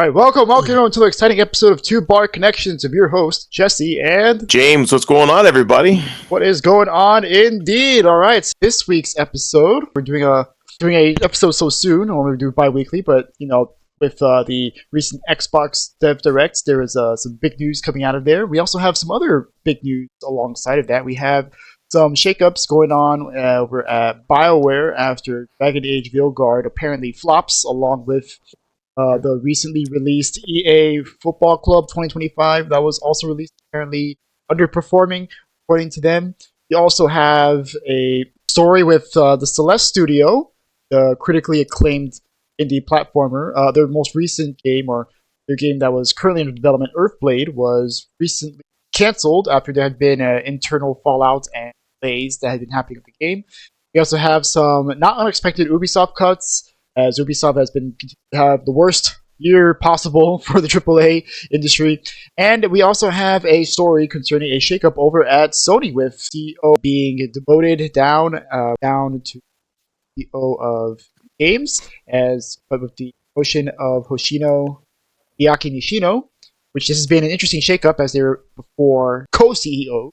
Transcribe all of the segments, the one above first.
All right, welcome to an exciting episode of Two Bar Connections of your host, Jesse, and James. What's going on, everybody? what is going on indeed. All right, so this week's episode, we're doing a episode so soon. Normally we do bi-weekly, but with the recent Xbox Dev Directs, there is some big news coming out of there. We also have some other big news alongside of that. We have some shakeups going on over at BioWare after Dragon Age Veilguard apparently flops, along with the recently released EA Football Club 2025 that was also released, apparently underperforming according to them. You also have a story with the Celeste Studio, the critically acclaimed indie platformer. Their most recent game, or their game that was currently in development, Earthblade, was recently cancelled after there had been internal fallout and delays that had been happening with the game. We also have some not unexpected Ubisoft cuts, as Ubisoft has been have the worst year possible for the AAA industry. And we also have a story concerning a shakeup over at Sony, with CEO being demoted down to CEO of games, but with the promotion of Hideaki Nishino, which this has been an interesting shakeup, as they were before co-CEO.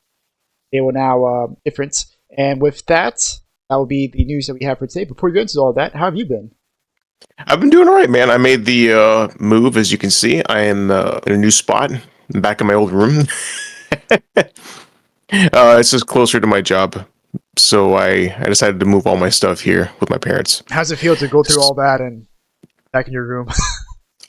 They were now different. And with that will be the news that we have for today. Before we go into all that, how have you been? I've been doing all right, man. I made the move, as you can see. I am in a new spot, back in my old room. It's just closer to my job, so I decided to move all my stuff here with my parents. How's it feel to go through all that and back in your room?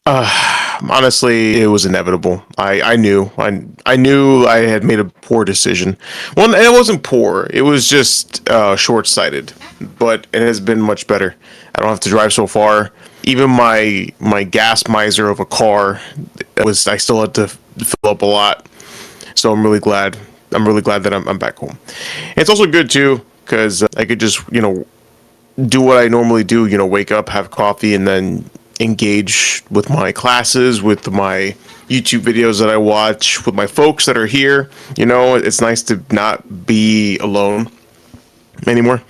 Honestly, it was inevitable. I knew I had made a poor decision. Well, it wasn't poor. It was just short-sighted, but it has been much better. I don't have to drive so far. Even my gas miser of a car I still had to fill up a lot. So I'm really glad. I'm really glad that I'm back home. And it's also good too, because I could just do what I normally do. Wake up, have coffee, and then engage with my classes, with my YouTube videos that I watch, with my folks that are here. It's nice to not be alone anymore.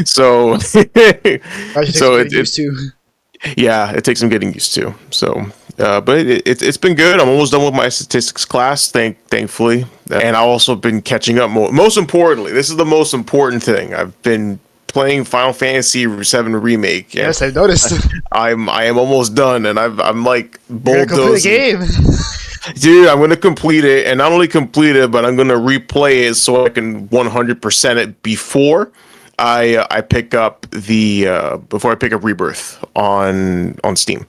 So it used to. Yeah, it takes some getting used to. So but it's been good. I'm almost done with my statistics class, thankfully, and I've also been catching up. Most importantly, this is the most important thing. I've been playing Final Fantasy VII Remake. Yes, I noticed. I am almost done, and I'm like bulldozing. Complete the game. Dude, I'm gonna complete it, and not only complete it, but I'm gonna replay it so I can 100% it before I pick up Rebirth on Steam.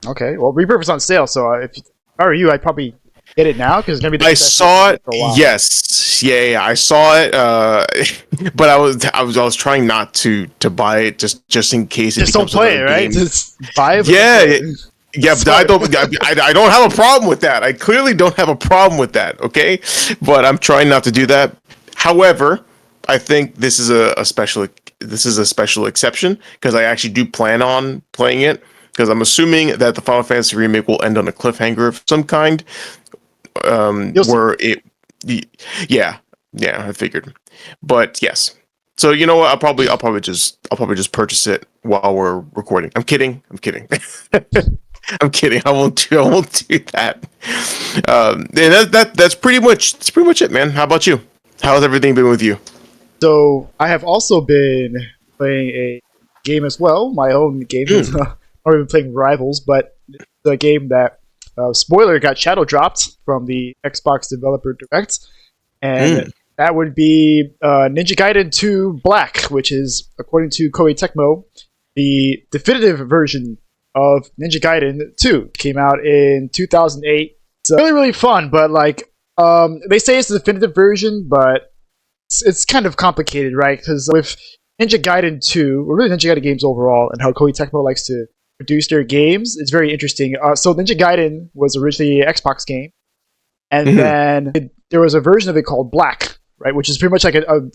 Okay, well, Rebirth is on sale, so if I were you, I'd probably get it now, because maybe I saw it. Yes, yeah, I saw it. But I was trying not to buy it just in case. Just don't play it, right? Just buy it. Yeah, but I don't have a problem with that. I clearly don't have a problem with that. Okay, but I'm trying not to do that. However, I think this is a special exception, because I actually do plan on playing it, because I'm assuming that the Final Fantasy remake will end on a cliffhanger of some kind. Yeah, I figured. But yes. So you know what? I'll probably just purchase it while we're recording. I'm kidding. I'm kidding. I won't do that. And that's pretty much it, man. How about you? How's everything been with you? So I have also been playing a game as well. My own game. I've been playing Rivals, but the game that spoiler got shadow dropped from the Xbox Developer Direct, and that would be Ninja Gaiden 2 Black, which is, according to Koei Tecmo, the definitive version of Ninja Gaiden 2. Came out in 2008. It's really, really fun, but they say it's the definitive version, but it's kind of complicated, right? Because with Ninja Gaiden 2, or really Ninja Gaiden games overall, and how Koei Tecmo likes to produce their games, it's very interesting. So Ninja Gaiden was originally an Xbox game, and then there was a version of it called Black, right, which is pretty much like a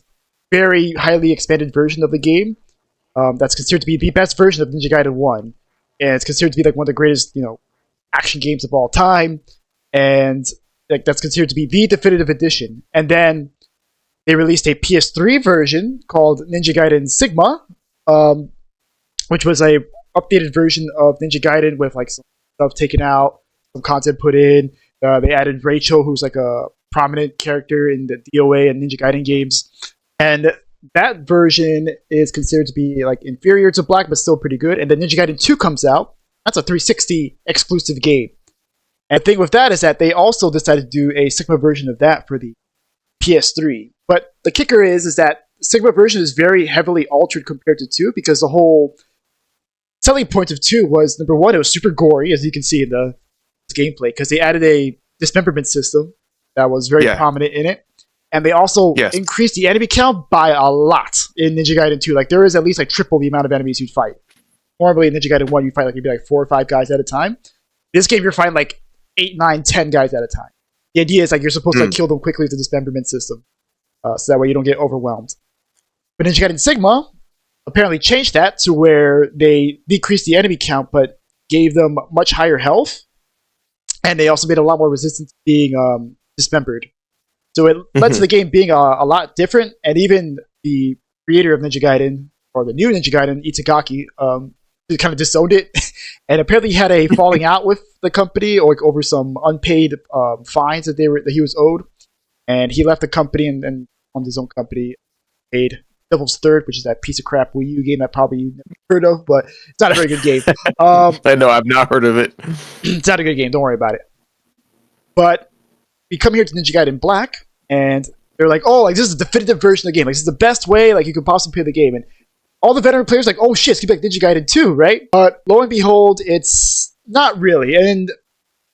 very highly expanded version of the game. That's considered to be the best version of Ninja Gaiden 1, and it's considered to be like one of the greatest, action games of all time, and that's considered to be the definitive edition. And then they released a PS3 version called Ninja Gaiden Sigma, which was a updated version of Ninja Gaiden with some stuff taken out, some content put in. They added Rachel, who's like a prominent character in the DOA and Ninja Gaiden games, and that version is considered to be like inferior to Black, but still pretty good. And then Ninja Gaiden 2 comes out. That's a 360 exclusive game. And the thing with that is that they also decided to do a Sigma version of that for the PS3. But the kicker is that the Sigma version is very heavily altered compared to 2 because the whole selling point of 2 was, number one, it was super gory, as you can see in the gameplay, because they added a dismemberment system that was very prominent in it. And they also increased the enemy count by a lot in Ninja Gaiden 2. Like, there is at least like triple the amount of enemies you'd fight. Normally in Ninja Gaiden 1, you fight like maybe like 4 or 5 guys at a time. This game, you're fighting like 8, 9, 10 guys at a time. The idea is like you're supposed to like kill them quickly with the dismemberment system, so that way you don't get overwhelmed. But Ninja Gaiden Sigma apparently changed that to where they decreased the enemy count, but gave them much higher health, and they also made a lot more resistance to being dismembered. So it led to the game being a lot different, and even the creator of Ninja Gaiden, or the new Ninja Gaiden, Itagaki, kind of disowned it, and apparently he had a falling out with the company or like, over some unpaid fines that he was owed, and he left the company and formed his own company, made Devil's Third, which is that piece of crap Wii U game that probably you've never heard of, but it's not a very good game. I know, I've not heard of it. It's not a good game, don't worry about it. But we come here to Ninja Gaiden Black, and they're like, oh, like this is the definitive version of the game. Like, this is the best way like you could possibly play the game. And all the veteran players are like, oh shit, it's gonna be like Ninja Gaiden 2, right? But lo and behold, it's not really. And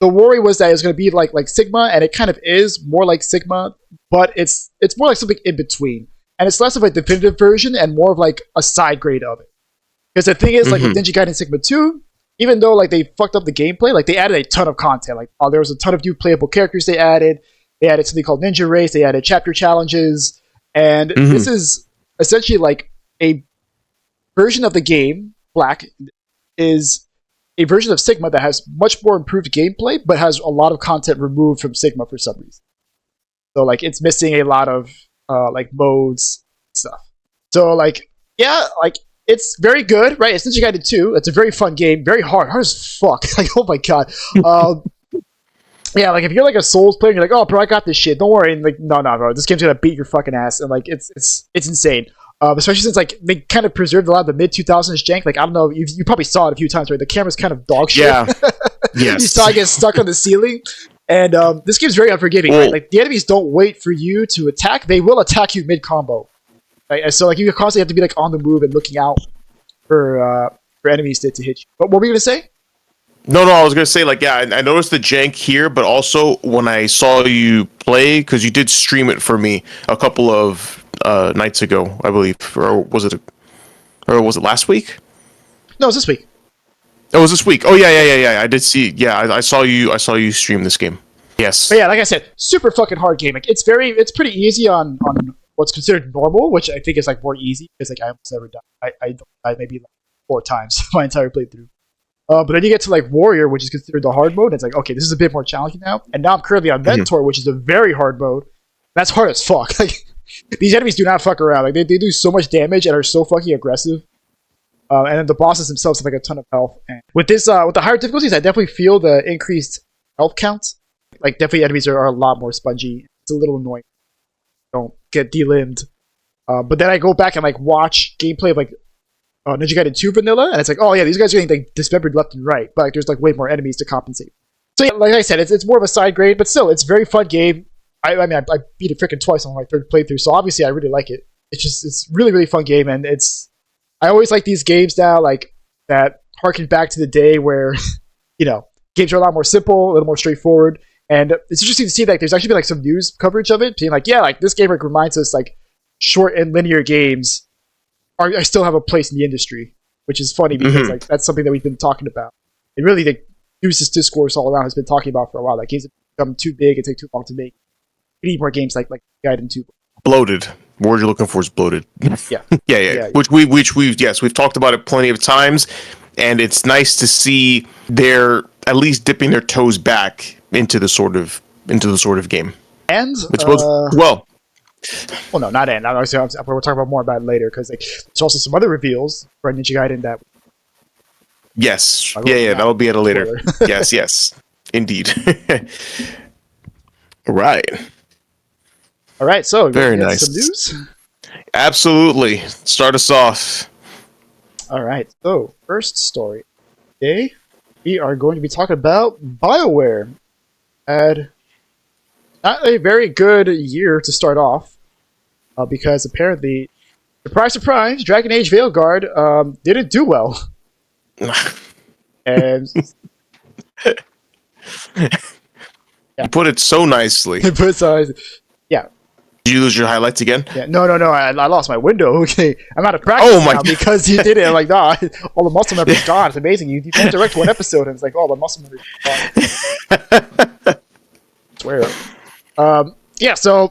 the worry was that it was gonna be like Sigma, and it kind of is more like Sigma, but it's more like something in between. And it's less of a definitive version and more of like a side grade of it. Because the thing is, like with Ninja Gaiden Sigma 2, even though like they fucked up the gameplay, like they added a ton of content. Like there was a ton of new playable characters they added. They added something called Ninja Race. They added chapter challenges. And this is essentially like a version of the game, Black, is a version of Sigma that has much more improved gameplay, but has a lot of content removed from Sigma for some reason. So like it's missing a lot of like modes and stuff. So like, yeah, like it's very good, right? It's Ninja Gaiden 2. It's a very fun game, very hard as fuck. Like, oh my god. Yeah, like if you're like a Souls player, and you're like, oh, bro, I got this shit. Don't worry. And like, no, bro, this game's gonna beat your fucking ass, and like, it's insane. Especially since like they kind of preserved a lot of the mid 2000s jank. Like I don't know, you probably saw it a few times, right? The camera's kind of dog shit. Yeah. Yes. You saw it get stuck on the ceiling, and this game's very unforgiving. Right? Like the enemies don't wait for you to attack; they will attack you mid combo. Right? And so like you constantly have to be like on the move and looking out for enemies to hit you. But what were you gonna say? No, I was gonna say like I noticed the jank here, but also when I saw you play, because you did stream it for me a couple of nights ago, I believe, or was it last week? No, it was this week. It was this week. Oh yeah. I did see. Yeah, I saw you stream this game. Yes. But yeah, like I said, super fucking hard game. Like, it's pretty easy on what's considered normal, which I think is like more easy because like I almost never died. I died maybe like 4 times my entire playthrough. But then you get to like Warrior, which is considered the hard mode. And it's like, okay, this is a bit more challenging now. And now I'm currently on Mentor, which is a very hard mode. That's hard as fuck. Like these enemies do not fuck around. Like they do so much damage and are so fucking aggressive. And then the bosses themselves have like a ton of health. And with this, with the higher difficulties, I definitely feel the increased health count. Like definitely enemies are a lot more spongy. It's a little annoying. Don't get delimbed. But then I go back and like watch gameplay of like Ninja Gaiden 2 vanilla, and it's like, oh yeah, these guys are getting like dismembered left and right, but like there's like way more enemies to compensate. So yeah, like I said, it's more of a side grade, but still, it's a very fun game. I mean, I beat it freaking twice on my 3rd playthrough, so obviously I really like it. It's really, really fun game, and I always like these games now, like, that harken back to the day where, you know, games are a lot more simple, a little more straightforward, and it's interesting to see that there's actually been, like, some news coverage of it, being like, yeah, like, this game like, reminds us, like, short and linear games I still have a place in the industry, which is funny because, like, that's something that we've been talking about. And really, the news discourse all around has been talking about for a while. Like, games have become too big and take too long to make. We need more games like Gaiden 2. Bloated. The word you're looking for is bloated. Yeah. Yeah. Which we've talked about it plenty of times, and it's nice to see they're at least dipping their toes back into the sort of game. And well, no, not end. Obviously, we're talking about more about it later because like, there's also some other reveals for Ninja Gaiden that Yes. I'll go Yeah, with yeah, that. that'll be at a later. Spoiler. Yes, yes. Indeed. Right. All right, so ready Very to get some nice. news? Absolutely. Start us off. All right, so first story today, we are going to be talking about BioWare. Had not a very good year to start off, because apparently, surprise, surprise, Dragon Age Veilguard didn't do well, and You yeah, put it so nicely. but yeah, Did you lose your highlights again? yeah, no, I lost my window. Okay, I'm out of practice Oh my now because you did it. I'm like, nah, all the muscle memory's gone. It's amazing. You don't direct one episode, and it's like, oh, the muscle memory's gone. I swear. Yeah, so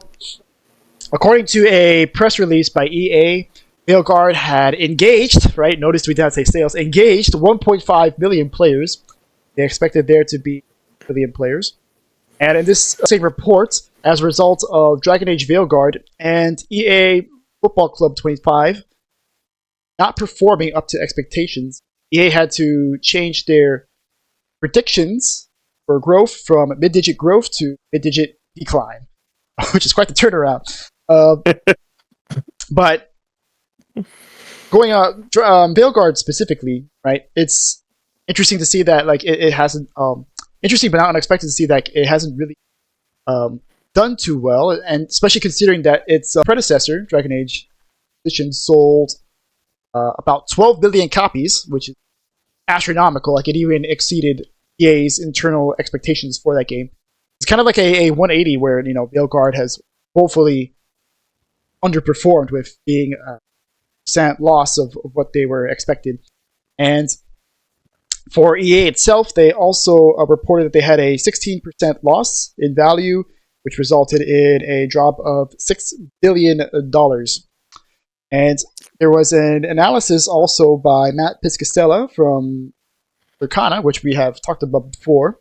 according to a press release by EA, Veilguard had engaged, right? Notice we didn't say sales, engaged 1.5 million players. They expected there to be a million players. And in this same report, as a result of Dragon Age Veilguard and EA Football Club 25 not performing up to expectations, EA had to change their predictions for growth from mid-digit growth to mid-digit decline, which is quite the turnaround. But going Veilguard specifically, right? It's interesting to see that like it hasn't interesting but not unexpected to see that it hasn't really done too well, and especially considering that its predecessor, Dragon Age Edition, sold about 12 billion copies, which is astronomical. Like it even exceeded EA's internal expectations for that game. It's kind of like a 180 where Veilguard has woefully underperformed with being a percent loss of what they were expected. And for EA itself, they also reported that they had a 16% loss in value, which resulted in a drop of $6 billion. And there was an analysis also by Matt Piscatella from Arcana, which we have talked about before.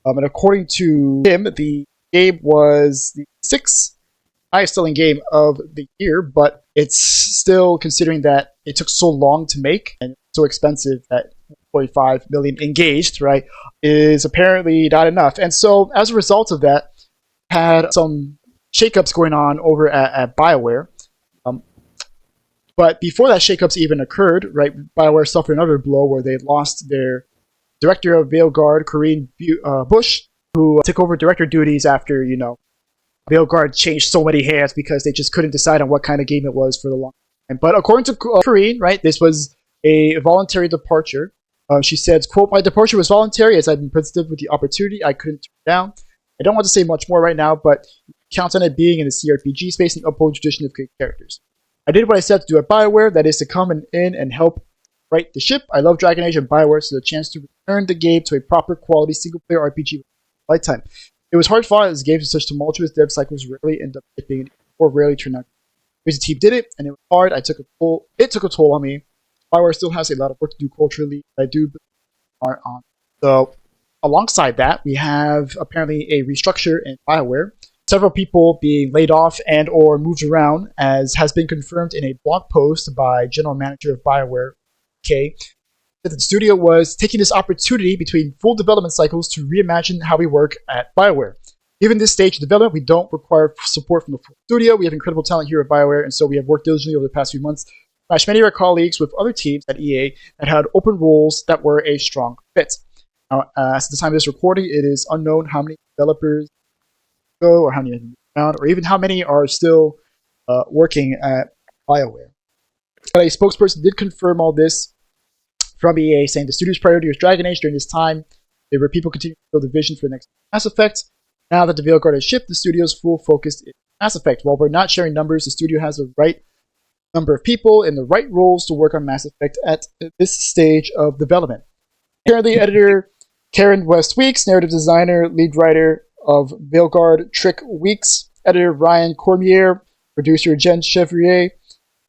And according to him, the game was the sixth highest selling game of the year, but it's still, considering that it took so long to make and so expensive that 1.5 million engaged, right, is apparently not enough. And so as a result of that, had some shakeups going on over at BioWare. But before that shakeups even occurred, right, BioWare suffered another blow where they lost their director of Veilguard, Corinne Bush, who took over director duties after, Veilguard changed so many hands because they just couldn't decide on what kind of game it was for the long time. But according to Corinne, right, this was a voluntary departure. She said, quote, "My departure was voluntary as I've been presented with the opportunity. I couldn't turn it down. I don't want to say much more right now, but count on it being in the CRPG space and uphold tradition of great characters. I did what I said to do at BioWare, that is to come in and help right the ship. I love Dragon Age and BioWare, so the chance to return the game to a proper quality single-player RPG lifetime. It was hard fought as games with such tumultuous dev cycles rarely end up shipping or rarely turn out. The team did it, and it was hard. It took a toll on me. BioWare still has a lot of work to do culturally. I do are on. So alongside that, we have apparently a restructure in BioWare. Several people being laid off and or moved around, as has been confirmed in a blog post by General Manager of BioWare, K, that the studio was taking this opportunity between full development cycles to reimagine how we work at BioWare. Given this stage of development, we don't require support from the full studio. We have incredible talent here at BioWare, and so we have worked diligently over the past few months to match many of our colleagues with other teams at EA that had open roles that were a strong fit. Now, at the time of this recording, it is unknown how many developers go, or how many around, or even how many are still working at BioWare. But a spokesperson did confirm all this from EA, saying the studio's priority was Dragon Age during this time. There were people continuing to build the vision for the next Mass Effect. Now that the Veilguard has shipped, the studio's full focus is Mass Effect. While we're not sharing numbers, the studio has the right number of people in the right roles to work on Mass Effect at this stage of development. Currently, editor Karen West Weeks, narrative designer, lead writer of Veilguard, Trick Weeks, editor Ryan Cormier, producer Jen Chevrier,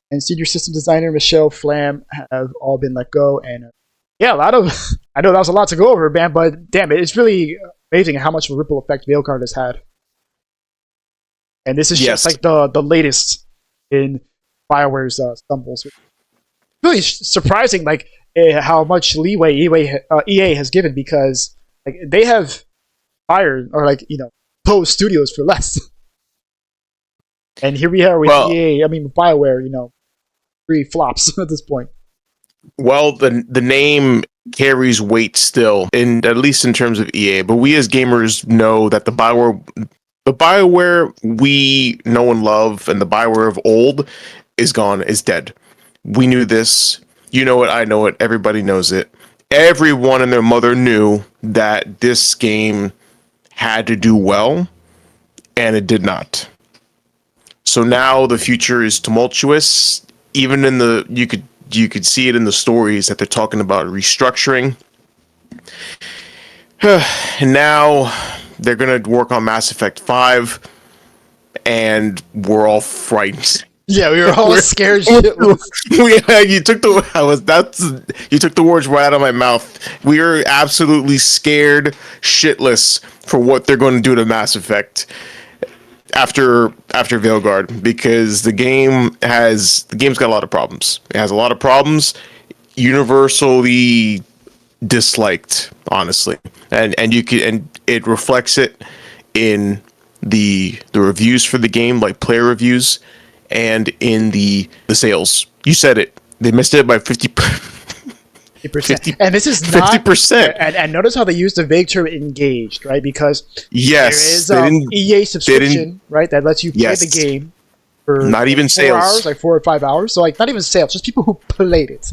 and senior system designer Michelle Flam have all been let go. And yeah, a lot of I know that was a lot to go over, man, but damn it, it's really amazing how much of a ripple effect Veilguard has had. And this is just like the latest in BioWare's stumbles. Really surprising. Like how much leeway EA has given, because like they have hired or closed studios for less. And here we are with Well, EA. I mean, with BioWare. 3 flops at this point. well, the name carries weight still, in at least in terms of EA. But we as gamers know that the BioWare we know and love, and the BioWare of old is gone, is dead. We knew this. You know it. I know it. Everybody knows it. Everyone and their mother knew that this game had to do well, and it did not. So now the future is tumultuous. Even in the you could see it in the stories that they're talking about restructuring. And now they're gonna work on Mass Effect 5, and we're all frightened. Yeah, we were all scared shitless. You took the words right out of my mouth. We are absolutely scared shitless for what they're going to do to Mass Effect after Veilguard, because the game's got a lot of problems. It has a lot of problems, universally disliked, honestly, and it reflects it in the reviews for the game, like player reviews, and in the sales. You said it. They missed it by 50%. And this is not 50%. And notice how they use the vague term engaged, right? Because Yes, there is EA subscription, right, that lets you play the game for not even 4 sales, hours, like 4 or 5 hours. So like not even sales, just people who played it.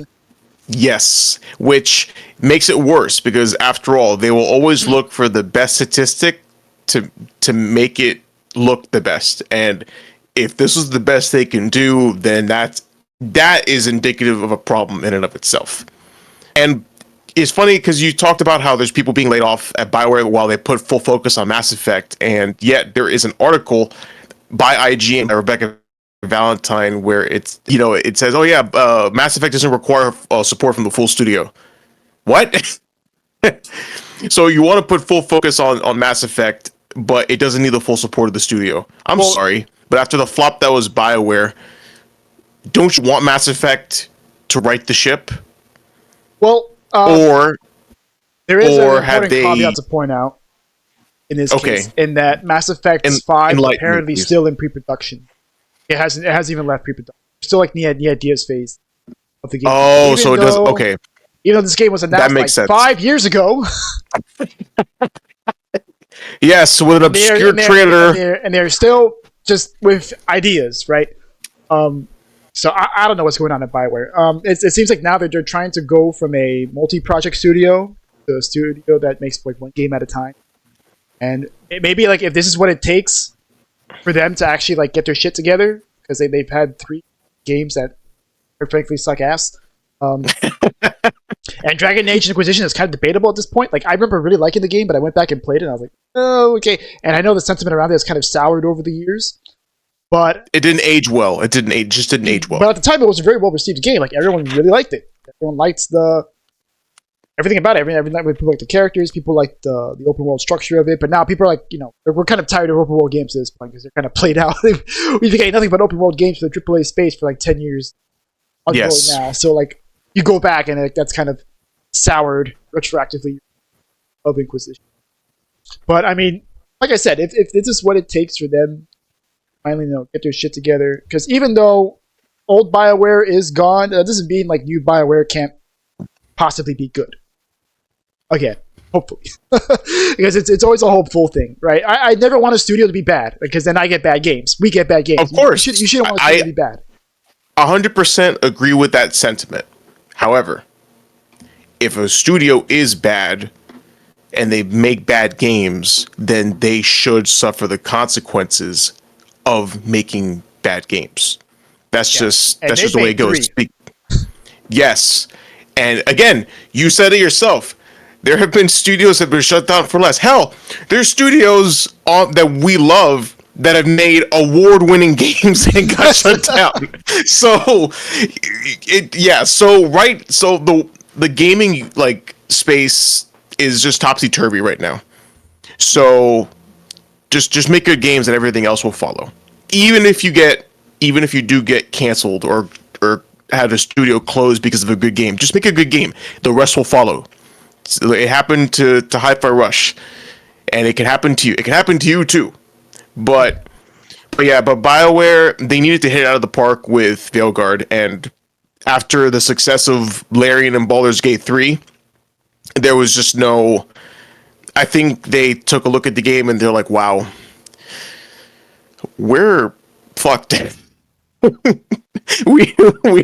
Yes, which makes it worse, because after all, they will always look for the best statistic to make it look the best. And if this is the best they can do, then that is indicative of a problem in and of itself. And it's funny because you talked about how there's people being laid off at BioWare while they put full focus on Mass Effect, and yet there is an article by IGN by Rebecca Valentine where it says, oh yeah, Mass Effect doesn't require support from the full studio. What? So you want to put full focus on Mass Effect, but it doesn't need the full support of the studio. I'm sorry, but after the flop that was BioWare, don't you want Mass Effect to right the ship? Well, or there is an important caveat to point out in this case, in that Mass Effect 5 is apparently still in pre-production. It hasn't even left pre-production. It's still like the ideas phase of the game. Oh, so it does. Okay. Even though this game was announced like 5 years ago. Yes, with an obscure trailer. And they're still just with ideas, right? So I don't know what's going on at BioWare. It seems like now that they're trying to go from a multi-project studio to a studio that makes like one game at a time. And it may be like, if this is what it takes for them to actually like get their shit together, because they've had 3 games that frankly suck ass. And Dragon Age Inquisition is kind of debatable at this point. Like, I remember really liking the game, but I went back and played it and I was like, oh, okay. And I know the sentiment around it has kind of soured over the years. But it didn't age well. It didn't age well. But at the time, it was a very well received game. Like, everyone really liked it. Everyone liked everything about it. Every night, people liked the characters. People liked the open world structure of it. But now people are like, we're kind of tired of open world games at this point because they're kind of played out. We've been getting nothing but open world games for the AAA space for like 10 years. Yes. Now, so like you go back and that's kind of soured retroactively of Inquisition. But I mean, like I said, if this is what it takes for them finally get their shit together, because even though old BioWare is gone, that doesn't mean like new BioWare can't possibly be good. Again, hopefully, because it's always a hopeful thing, right? I never want a studio to be bad, because then I get bad games. We get bad games. Of course, you shouldn't want a studio to be bad. 100% agree with that sentiment. However, if a studio is bad and they make bad games, then they should suffer the consequences of making bad games. That's just the way it goes. Yes. And again, you said it yourself. There have been studios that have been shut down for less. Hell, there's studios that we love that have made award-winning games and got shut down. So, the gaming like space is just topsy-turvy right now. So, just make good games and everything else will follow. Even if you do get canceled or had a studio closed because of a good game. Just make a good game. The rest will follow. So it happened to Hi-Fi Rush, and it can happen to you. It can happen to you too. But BioWare, they needed to hit it out of the park with Veilguard, and after the success of Larian and Baldur's Gate 3, there was just no. I think they took a look at the game and they're like, "Wow, we're fucked." we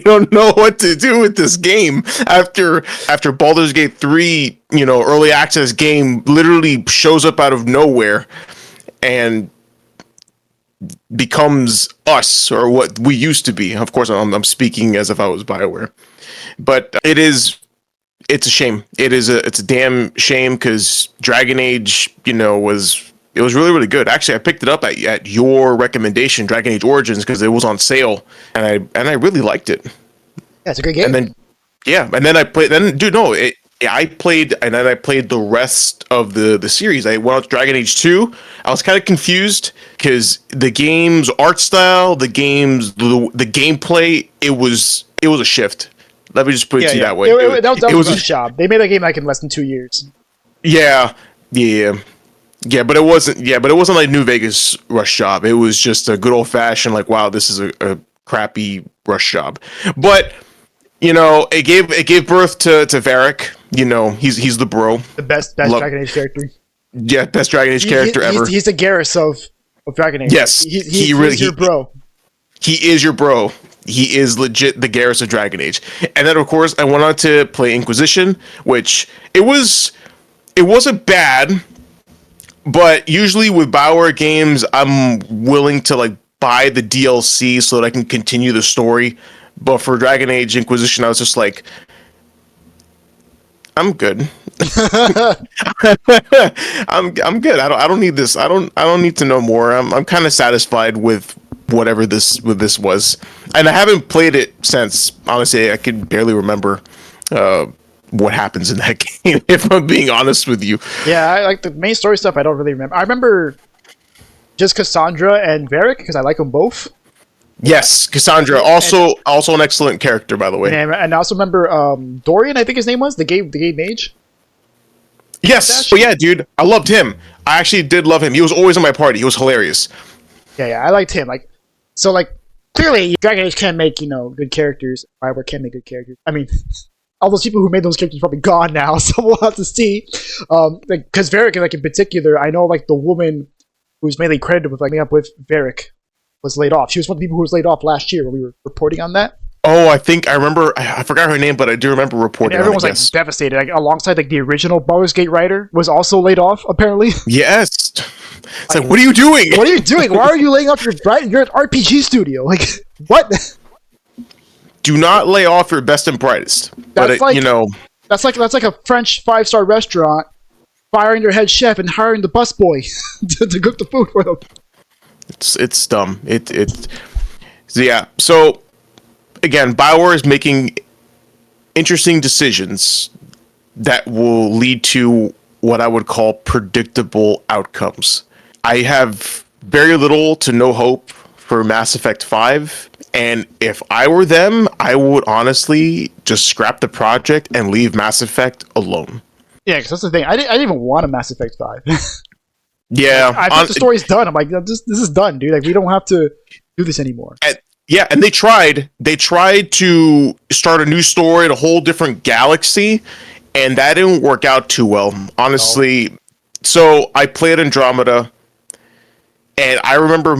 don't know what to do with this game after Baldur's Gate 3, early access game literally shows up out of nowhere and becomes us, or what we used to be. Of course, I'm speaking as if I was BioWare, but it's a shame. It's a damn shame, because Dragon Age, it was really, really good. Actually, I picked it up at your recommendation, Dragon Age Origins, because it was on sale, and I really liked it. Yeah, it's a great game. And then, I played the rest of the series. I went out to Dragon Age 2. I was kind of confused because the game's art style, the gameplay, it was a shift. Let me just put it to you that way. That was a nice job. They made that game like in less than 2 years. Yeah, but it wasn't like New Vegas rush job. It was just a good old fashioned, like, wow, this is a crappy rush job. But it gave birth to Varric. He's the bro. The best Dragon Age character. Yeah, best Dragon Age character ever. He's the Garrus of Dragon Age. Yes, he's your bro. He is your bro. He is legit the Garrus of Dragon Age. And then, of course, I went on to play Inquisition, which it wasn't bad, but usually with BioWare games, I'm willing to like buy the DLC so that I can continue the story. But for Dragon Age Inquisition, I was just like, I'm good. I'm good. I don't need this. I don't need to know more. I'm kind of satisfied with whatever this was, and I haven't played it since. Honestly, I can barely remember what happens in that game, if I'm being honest with you. Yeah, I like the main story stuff. I don't really remember. I remember just Cassandra and Varric because I like them both. Yes, Cassandra, also an excellent character, by the way. And I also remember Dorian, I think his name was the gay mage. Yes, yeah, dude, I loved him. I actually did love him. He was always in my party. He was hilarious. Yeah, I liked him. Clearly, Dragon Age can make good characters. BioWare can make good characters. I mean, all those people who made those characters are probably gone now, so we'll have to see. Because Varric, in particular, I know the woman who's mainly credited with coming up with Varric was laid off. She was one of the people who was laid off last year when we were reporting on that. Oh, I think I remember. I forgot her name, but I do remember reporting. And everyone was devastated. Alongside the original Baldur's Gate writer was also laid off. Apparently. Yes. It's like, what are you doing? What are you doing? Why are you laying off your You're an RPG studio. What? Do not lay off your best and brightest. That's like a French 5-star restaurant firing their head chef and hiring the busboy to cook the food for them. It's dumb. So again, BioWare is making interesting decisions that will lead to what I would call predictable outcomes. I have very little to no hope for Mass Effect 5, and if I were them, I would honestly just scrap the project and leave Mass Effect alone. Yeah, because that's the thing. I didn't even want a Mass Effect 5. Yeah. I think the story's done. I'm like, this is done, dude. We don't have to do this anymore. And they tried to start a new story in a whole different galaxy, and that didn't work out too well, honestly. So I played Andromeda, and I remember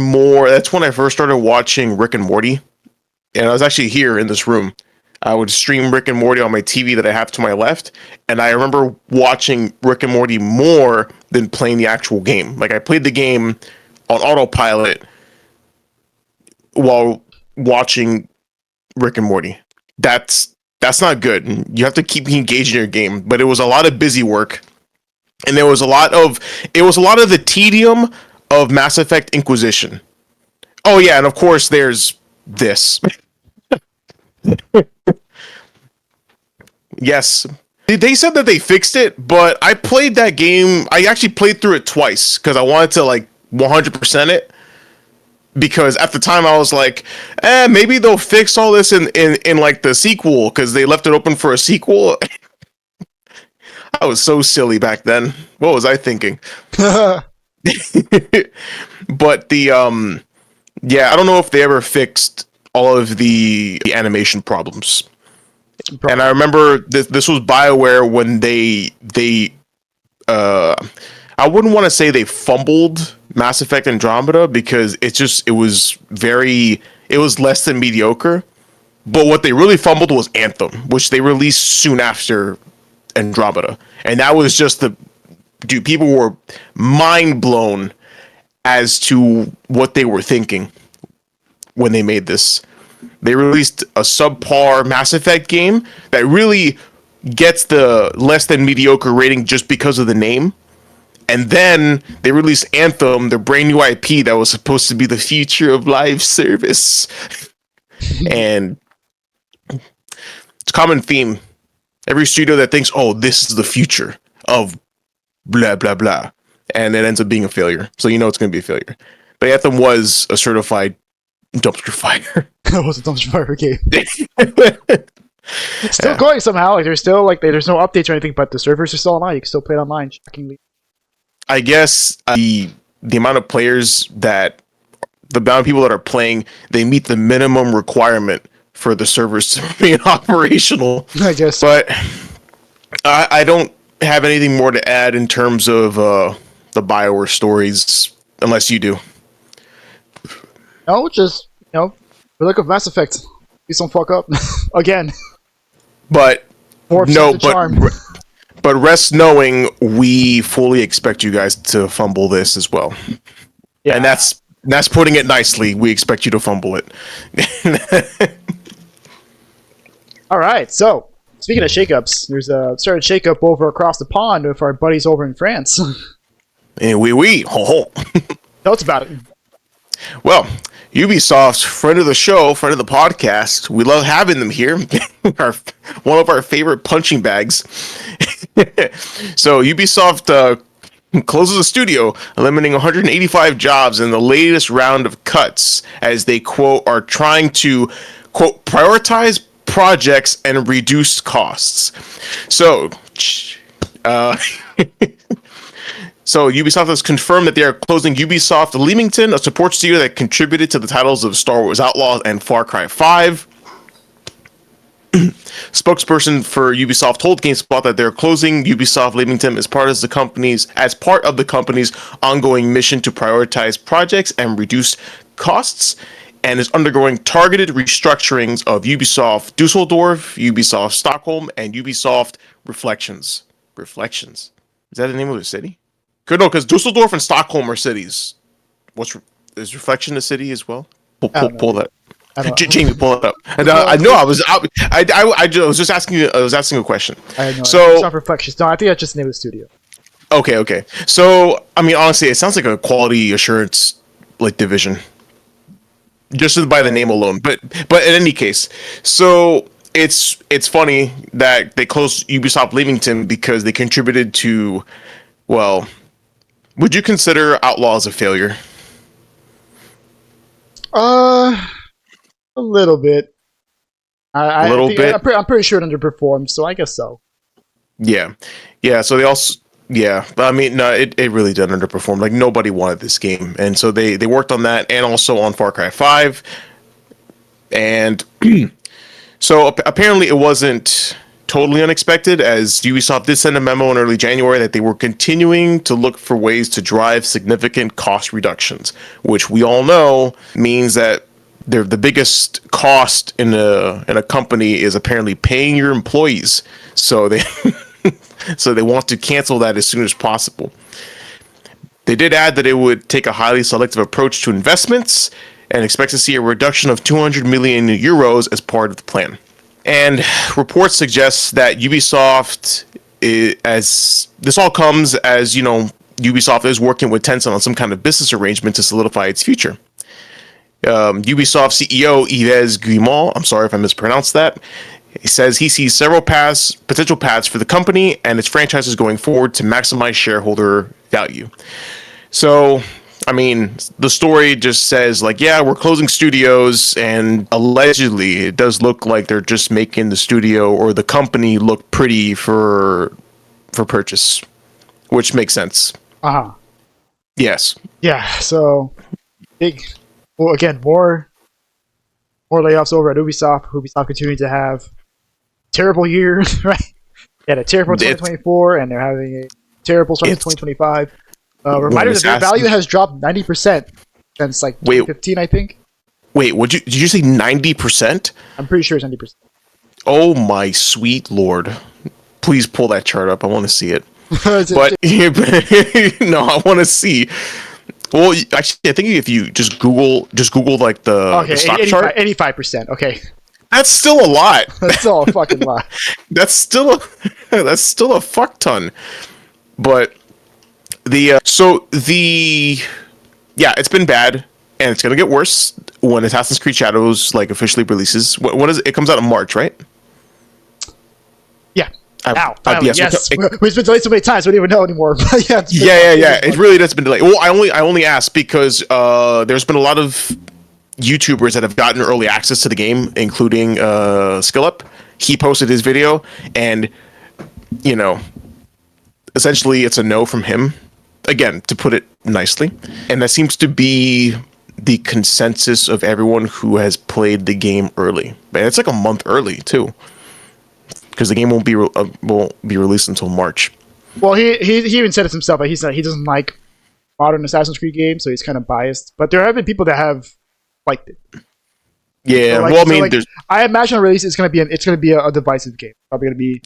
that's when I first started watching Rick and Morty, and I was actually here in this room. I would stream Rick and Morty on my TV that I have to my left, and I remember watching Rick and Morty more than playing the actual game. I played the game on autopilot while watching Rick and Morty. That's not good. You have to keep me engaged in your game. But it was a lot of busy work, and it was a lot of the tedium of Mass Effect Inquisition. Oh yeah, and of course there's this. Yes. They said that they fixed it, but I played that game. I actually played through it twice because I wanted to 100% it. because at the time I was like, maybe they'll fix all this in like the sequel because they left it open for a sequel. I was so silly back then. What was I thinking? But yeah, I don't know if they ever fixed all of the animation problems. And I remember this was BioWare when they I wouldn't want to say they fumbled Mass Effect Andromeda because it was less than mediocre. But what they really fumbled was Anthem, which they released soon after Andromeda. And that was just people were mind blown as to what they were thinking when they made this. They released a subpar Mass Effect game that really gets the less than mediocre rating just because of the name. And then they released Anthem, their brand new IP that was supposed to be the future of live service. And it's a common theme. Every studio that thinks, oh, this is the future of blah, blah, blah. And it ends up being a failure. So you know it's going to be a failure. But Anthem was a certified dumpster fire. It was a dumpster fire game. Still going somehow. Like there's still there's no updates or anything, but the servers are still online. You can still play it online. Shockingly. I guess the amount of players the amount of people that are playing, they meet the minimum requirement for the servers to remain operational. I guess. But I don't have anything more to add in terms of the BioWare stories, unless you do. No, just we look at Mass Effect. Please don't fuck up again. But no, charm. but rest knowing we fully expect you guys to fumble this as well. Yeah, and that's putting it nicely. We expect you to fumble it. All right. So speaking of shakeups, there's a certain shakeup over across the pond with our buddies over in France. And oui, ho ho. Tell us about it. Well, Ubisoft, friend of the show, friend of the podcast. We love having them here. One of our favorite punching bags. So Ubisoft closes a studio, eliminating 185 jobs in the latest round of cuts as they, quote, are trying to, quote, prioritize projects and reduce costs. So, So Ubisoft has confirmed that they are closing Ubisoft Leamington, a support studio that contributed to the titles of Star Wars Outlaws and Far Cry 5. Spokesperson for Ubisoft told GameSpot that they're closing Ubisoft Leamington as part of the company's ongoing mission to prioritize projects and reduce costs, and is undergoing targeted restructurings of Ubisoft Dusseldorf, Ubisoft Stockholm, and Ubisoft Reflections. Reflections? Is that the name of the city? Good, no, because Dusseldorf and Stockholm are cities. Is Reflection a city as well? Pull that. Jamie, pull it up. And, I know I was just asking. I was asking a question. I know. So it's not Reflections. No, I think that's just the name of the studio. Okay. So I mean, honestly, it sounds like a quality assurance division, just by the name alone. But in any case, so it's funny that they closed Ubisoft Leamington because they contributed to, well, would you consider Outlaws a failure? A little bit. A little bit. I'm pretty sure it underperformed, so I guess so. Yeah. So they also, yeah. But I mean, no, it really did underperform. Like nobody wanted this game, and so they worked on that, and also on Far Cry 5, and so apparently it wasn't totally unexpected, as Ubisoft did send a memo in early January that they were continuing to look for ways to drive significant cost reductions, which we all know means that the biggest cost in a company is apparently paying your employees. So they want to cancel that as soon as possible. They did add that it would take a highly selective approach to investments and expect to see a reduction of 200 million euros as part of the plan. And reports suggest that Ubisoft, as this all comes as, Ubisoft is working with Tencent on some kind of business arrangement to solidify its future. Ubisoft CEO Yves Guillemot, I'm sorry if I mispronounced that, he says he sees several potential paths for the company and its franchises going forward to maximize shareholder value. So I mean, the story just says like, yeah, we're closing studios, and allegedly, it does look like they're just making the studio or the company look pretty for purchase, which makes sense. Uh-huh. Yes. Yeah, so big well again, more layoffs over at Ubisoft. Ubisoft continuing to have terrible year, right? They had a terrible 2024 and they're having a terrible start to 2025. Reminder that their value has dropped 90% since like 2015, I think. Wait, did you say 90%? I'm pretty sure it's 90%. Oh my sweet lord. Please pull that chart up. I want to see it. But no, I want to see. Well, actually, I think if you just Google like the stock chart, 85%. Okay, that's still a lot. That's still a fucking lot. that's still a fuck ton. But yeah, it's been bad, and it's gonna get worse when Assassin's Creed Shadows like officially releases. What is it? It comes out in March, right? Yeah. Finally, yes. We've been delayed so many times, we don't even know anymore. Yeah. It really has been delayed. Well, I only asked because there's been a lot of YouTubers that have gotten early access to the game, including SkillUp. He posted his video, and essentially it's a no from him. Again, to put it nicely, and that seems to be the consensus of everyone who has played the game early. And it's like a month early too, because the game won't be released until March. Well, he even said it himself. He said he doesn't like modern Assassin's Creed games, so he's kind of biased. But there have been people that have liked it. Yeah, so well, I mean, I imagine on release it's going to be a divisive game. Probably going to be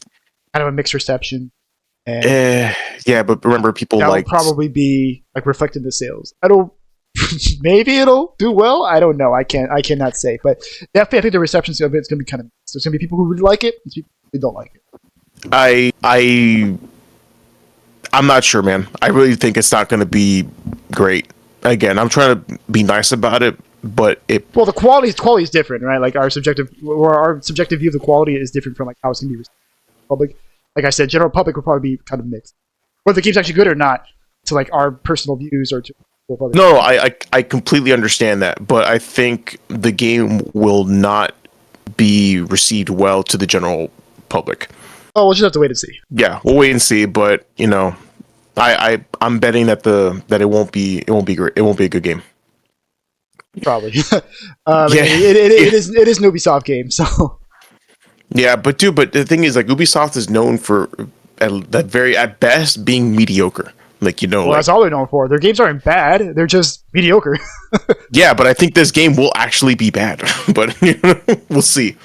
kind of a mixed reception. And yeah, but remember, people that'll probably be like reflected in the sales. I don't. Maybe it'll do well. I don't know. I cannot say. But definitely, I think the reception of it's going to be kind of mixed. There's going to be people who really like it, and people who don't like it. I'm not sure, man. I really think it's not going to be great. Again, I'm trying to be nice about it, but the quality is different, right? Like our subjective view of the quality is different from like how it's going to be received by the public. Like I said, general public will probably be kind of mixed. Whether the game's actually good or not, to like our personal views or to no, I completely understand that, but I think the game will not be received well to the general public. Oh, we'll just have to wait and see. Yeah, we'll wait and see, but I'm betting that it won't be great. It won't be a good game. Probably. It is an Ubisoft game, so. Yeah, but the thing is, like, Ubisoft is known for at best being mediocre. Like, that's all they're known for. Their games aren't bad; they're just mediocre. Yeah, but I think this game will actually be bad. But we'll see.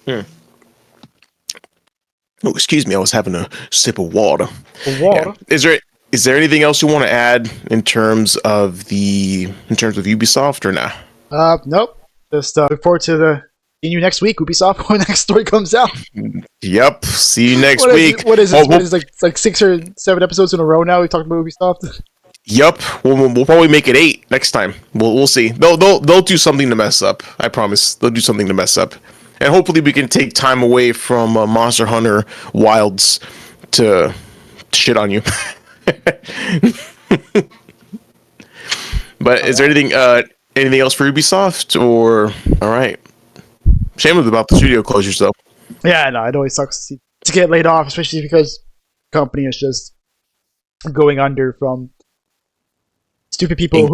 Oh, excuse me. I was having a sip of water. Water. Yeah. Is there anything else you want to add in terms of Ubisoft or nah? Nope. Just look forward to seeing you next week, Ubisoft, when the next story comes out. Yep. See you next week. What is it? It's like 6 or 7 episodes in a row now. We talked about Ubisoft. Yep. We'll probably make it 8 next time. We'll see. They'll do something to mess up. I promise. They'll do something to mess up, and hopefully we can take time away from Monster Hunter Wilds to shit on you. But is there anything else for Ubisoft? Or all right? Shame about the studio closures, though. Yeah, no, it always sucks to get laid off, especially because the company is just going under from stupid people.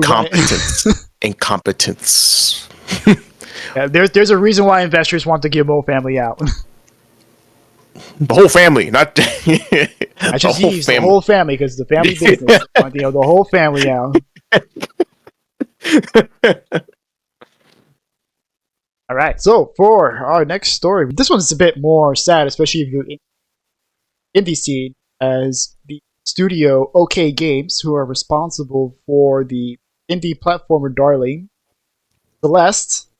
Incompetence. Yeah, there's a reason why investors want the Guillemot family out. The whole family, not I just use the whole family because the family business. The whole family out. All right, so for our next story, this one's a bit more sad, especially if you're in indie scene, as the studio OK Games, who are responsible for the indie platformer darling Celeste,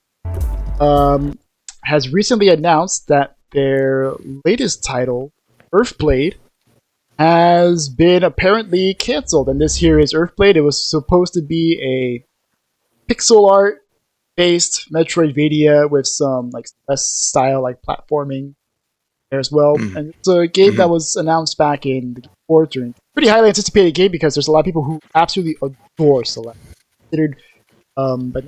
has recently announced that their latest title, Earthblade, has been apparently canceled. And this here is Earthblade. It was supposed to be a pixel art based Metroidvania with some like Celeste style like platforming there as well. Mm. And it's a game that was announced back in the Game Awards, during pretty highly anticipated game because there's a lot of people who absolutely adore Celeste. Considered but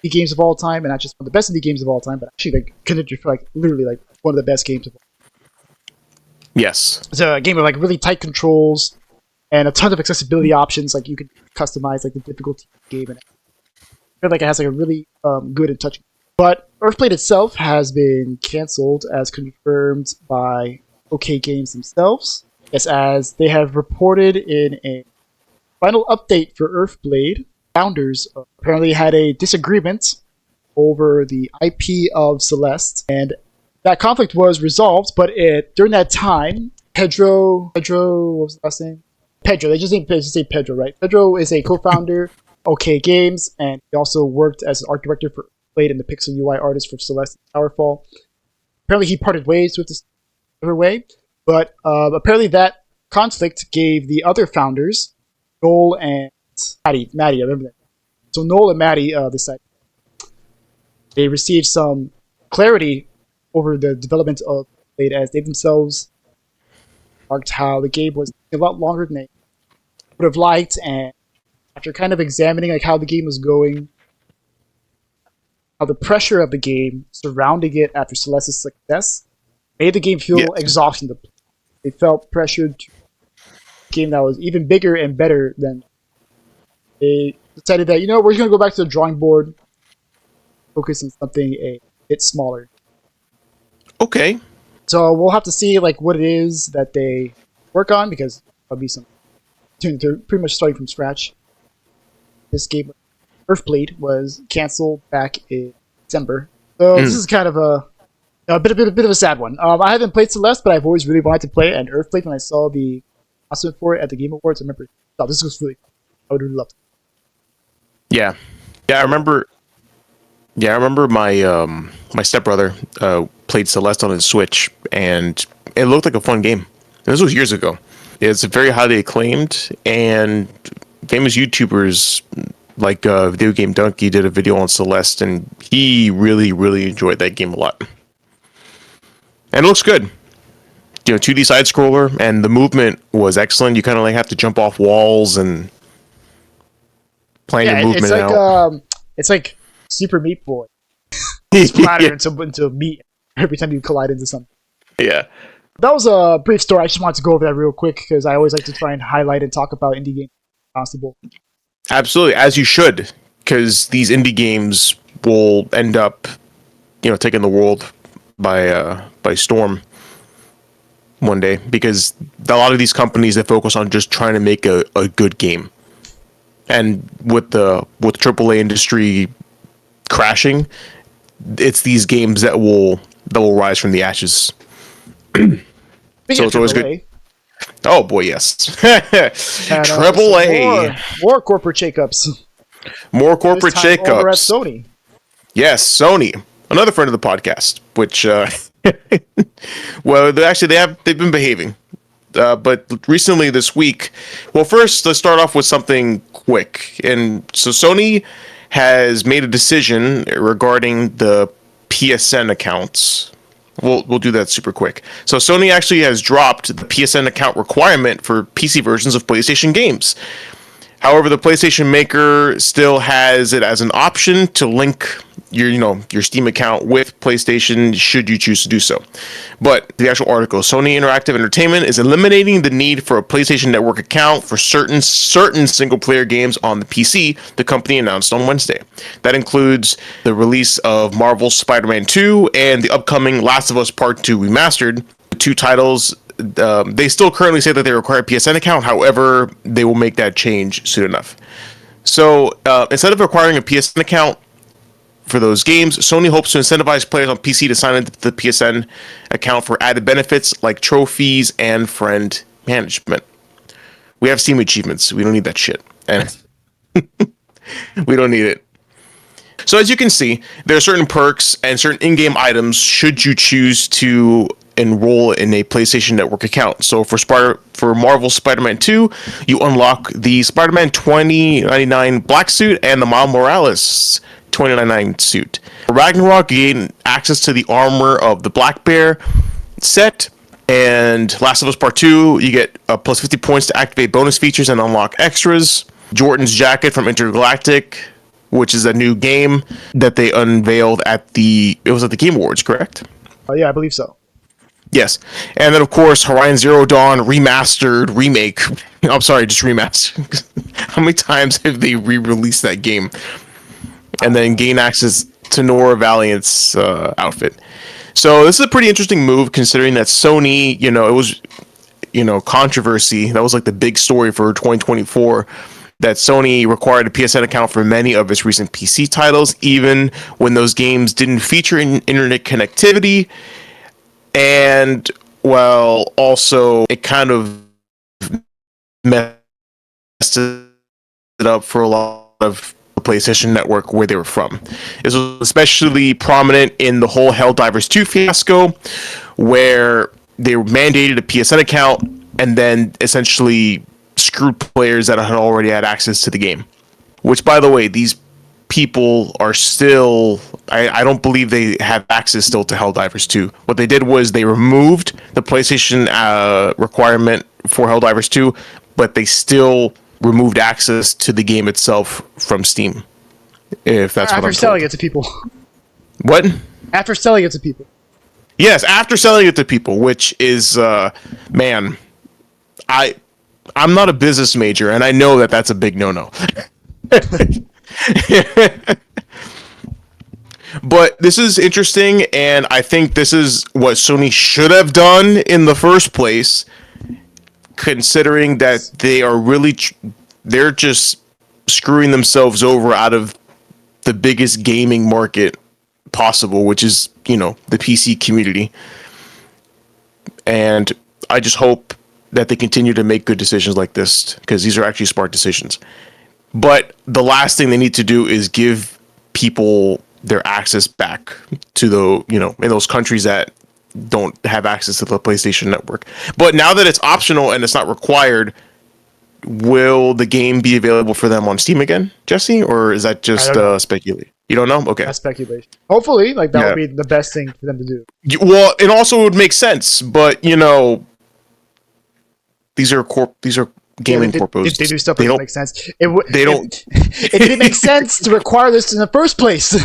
indie games of all time, and not just one of the best indie games of all time, but actually like considered for like literally like one of the best games of all time. Yes. It's a game with like really tight controls and a ton of accessibility options. Like you can customize like the difficulty of the game, and I feel like it has like a really good and touching. But Earthblade itself has been cancelled, as confirmed by OK Games themselves. Yes, as they have reported in a final update for Earthblade, founders apparently had a disagreement over the IP of Celeste, and that conflict was resolved. But during that time, Pedro, what was the last name? Pedro. They just say Pedro, right? Pedro is a co-founder, OK Games, and he also worked as an art director for Earthblade and the pixel UI artist for Celeste and Towerfall. Apparently, he parted ways with this other way, but apparently that conflict gave the other founders, Noel and Maddie, I remember that. So Noel and Maddie decided they received some clarity over the development of Blade, as they themselves marked how the game was a lot longer than they would have liked, and after kind of examining like how the game was going, how the pressure of the game surrounding it after Celeste's success made the game feel exhausting to play. They felt pressured to a game that was even bigger and better than. They decided that, we're going to go back to the drawing board, focus on something a bit smaller. Okay. So we'll have to see like what it is that they work on, because there'll be some. They're pretty much starting from scratch. This game, Earthblade, was canceled back in December. So this is kind of a bit of a sad one. I haven't played Celeste, but I've always really wanted to play it. And Earthblade, when I saw the announcement for it at the Game Awards, I remember, this was really cool. I would really love it. Yeah, I remember. Yeah, I remember my stepbrother played Celeste on his Switch, and it looked like a fun game. This was years ago. It's very highly acclaimed, and famous YouTubers like Video Game Donkey did a video on Celeste, and he really, really enjoyed that game a lot. And it looks good. 2D side scroller, and the movement was excellent. You kind of like have to jump off walls and plan your movement out. It's like Super Meat Boy. Splatter into meat every time you collide into something. Yeah. That was a brief story. I just wanted to go over that real quick because I always like to try and highlight and talk about indie games if possible. Absolutely, as you should, because these indie games will end up, taking the world by storm one day, because a lot of these companies that focus on just trying to make a good game, and with AAA industry crashing, it's these games that will rise from the ashes. So it's always good. Oh boy, yes. Triple A. More corporate shakeups. More corporate shakeups. Over at Sony. Yes, Sony, another friend of the podcast. Which, well, they've been behaving, but recently this week. Well, first let's start off with something quick, and so Sony has made a decision regarding the PSN accounts. We'll do that super quick. So Sony actually has dropped the PSN account requirement for PC versions of PlayStation games. However, the PlayStation maker still has it as an option to link your Steam account with PlayStation should you choose to do so. But the actual article, Sony Interactive Entertainment is eliminating the need for a PlayStation Network account for certain single-player games on the PC, the company announced on Wednesday. That includes the release of Marvel's Spider-Man 2 and the upcoming Last of Us Part 2 Remastered. The two titles, they still currently say that they require a PSN account, however, they will make that change soon enough. So instead of requiring a PSN account for those games, Sony hopes to incentivize players on PC to sign into the PSN account for added benefits like trophies and friend management. We have Steam achievements. We don't need that shit. And we don't need it. So as you can see, there are certain perks and certain in-game items should you choose to enroll in a PlayStation Network account. So for Marvel Spider-Man 2, you unlock the Spider-Man 2099 black suit and the Miles Morales 2099 suit. For Ragnarok, you gain access to the armor of the Black Bear, set. And Last of Us Part 2, you get plus 50 points to activate bonus features and unlock extras. Jordan's Jacket from Intergalactic, which is a new game that they unveiled at the Game Awards, correct? Yeah, I believe so. Yes. And then, of course, Horizon Zero Dawn remastered remake. I'm sorry, just remastered. How many times have they re-released that game? And then gain access to Nora Valiant's outfit. So this is a pretty interesting move, considering that Sony, it was, controversy. That was like the big story for 2024, that Sony required a PSN account for many of its recent PC titles, even when those games didn't feature internet connectivity. And, well, also, it kind of messed it up for a lot of the PlayStation Network where they were from. This was especially prominent in the whole Helldivers 2 fiasco, where they mandated a PSN account and then essentially screwed players that had already had access to the game. Which, by the way, these people are still... I don't believe they have access still to Helldivers 2. What they did was they removed the PlayStation requirement for Helldivers 2, but they still removed access to the game itself from Steam. If that's what I'm told. After selling it to people. What? After selling it to people. Yes, after selling it to people, which is, man, I'm not a business major, and I know that that's a big no-no. But this is interesting, and I think this is what Sony should have done in the first place, considering that they are really they're just screwing themselves over out of the biggest gaming market possible, which is, the PC community. And I just hope that they continue to make good decisions like this, because these are actually smart decisions. But the last thing they need to do is give people their access back to the, in those countries that don't have access to the PlayStation Network. But now that it's optional and it's not required, will the game be available for them on Steam again, Jesse? Or is that just speculation? You don't know? Okay. That's speculation. Hopefully, that would be the best thing for them to do. Well, it also would make sense, but, these are gaming corpos. They do stuff that don't make sense. They don't. It didn't make sense to require this in the first place.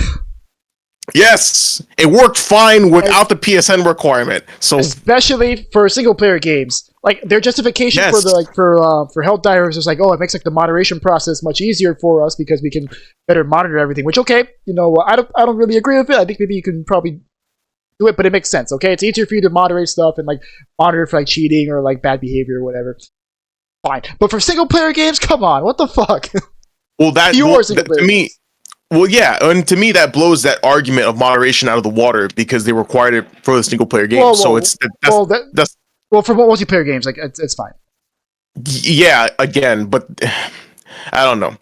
Yes, it worked fine without the PSN requirement. So especially for single player games, their justification for for Helldivers is it makes the moderation process much easier for us because we can better monitor everything. Which I don't really agree with it. I think maybe you can probably do it, but it makes sense. Okay, it's easier for you to moderate stuff and monitor for cheating or bad behavior or whatever. Fine, but for single player games, come on, what the fuck? Well, to me. Well, yeah, and to me that blows that argument of moderation out of the water because they required it for the single player game. So for multiplayer games, it's fine. Yeah, again, but I don't know.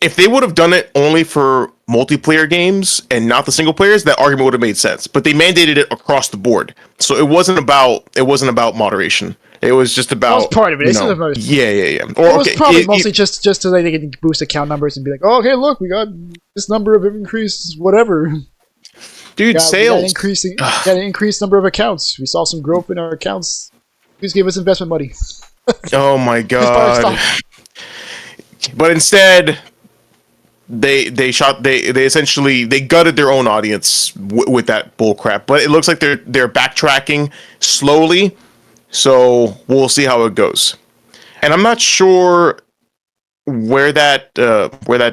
If they would have done it only for multiplayer games and not the single players, that argument would have made sense. But they mandated it across the board, so it wasn't about moderation. It was just about... That was part of it. Yeah. Or, it was probably mostly just so they can boost account numbers and be okay, look, we got this number of increase, whatever. Dude, sales. We got an increased number of accounts. We saw some growth in our accounts. Please give us investment money. Oh my god. But instead... They essentially gutted their own audience with that bullcrap. But it looks like they're backtracking slowly, so we'll see how it goes. And I'm not sure where that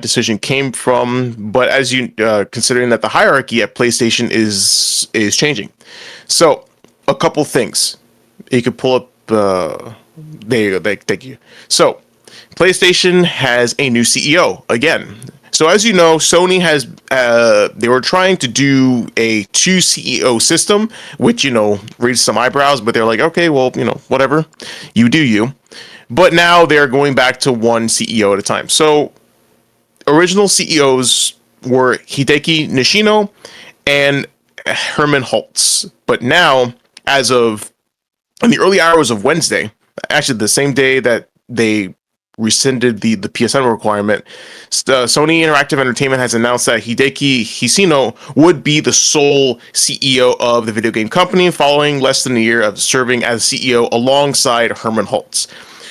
decision came from, but as considering that the hierarchy at PlayStation is changing. So a couple things you could pull up. There you go. Thank you. So PlayStation has a new CEO again. So as you know, Sony has they were trying to do a 2 CEO system, which raised some eyebrows, but they're okay, well, whatever, you do you. But now they're going back to 1 CEO at a time. So original CEOs were Hideki Nishino and Herman Holtz. But now, as of in the early hours of Wednesday, actually the same day that they rescinded the PSN requirement. Sony Interactive Entertainment has announced that Hideki Hisino would be the sole CEO of the video game company, following less than a year of serving as CEO alongside Herman Holtz.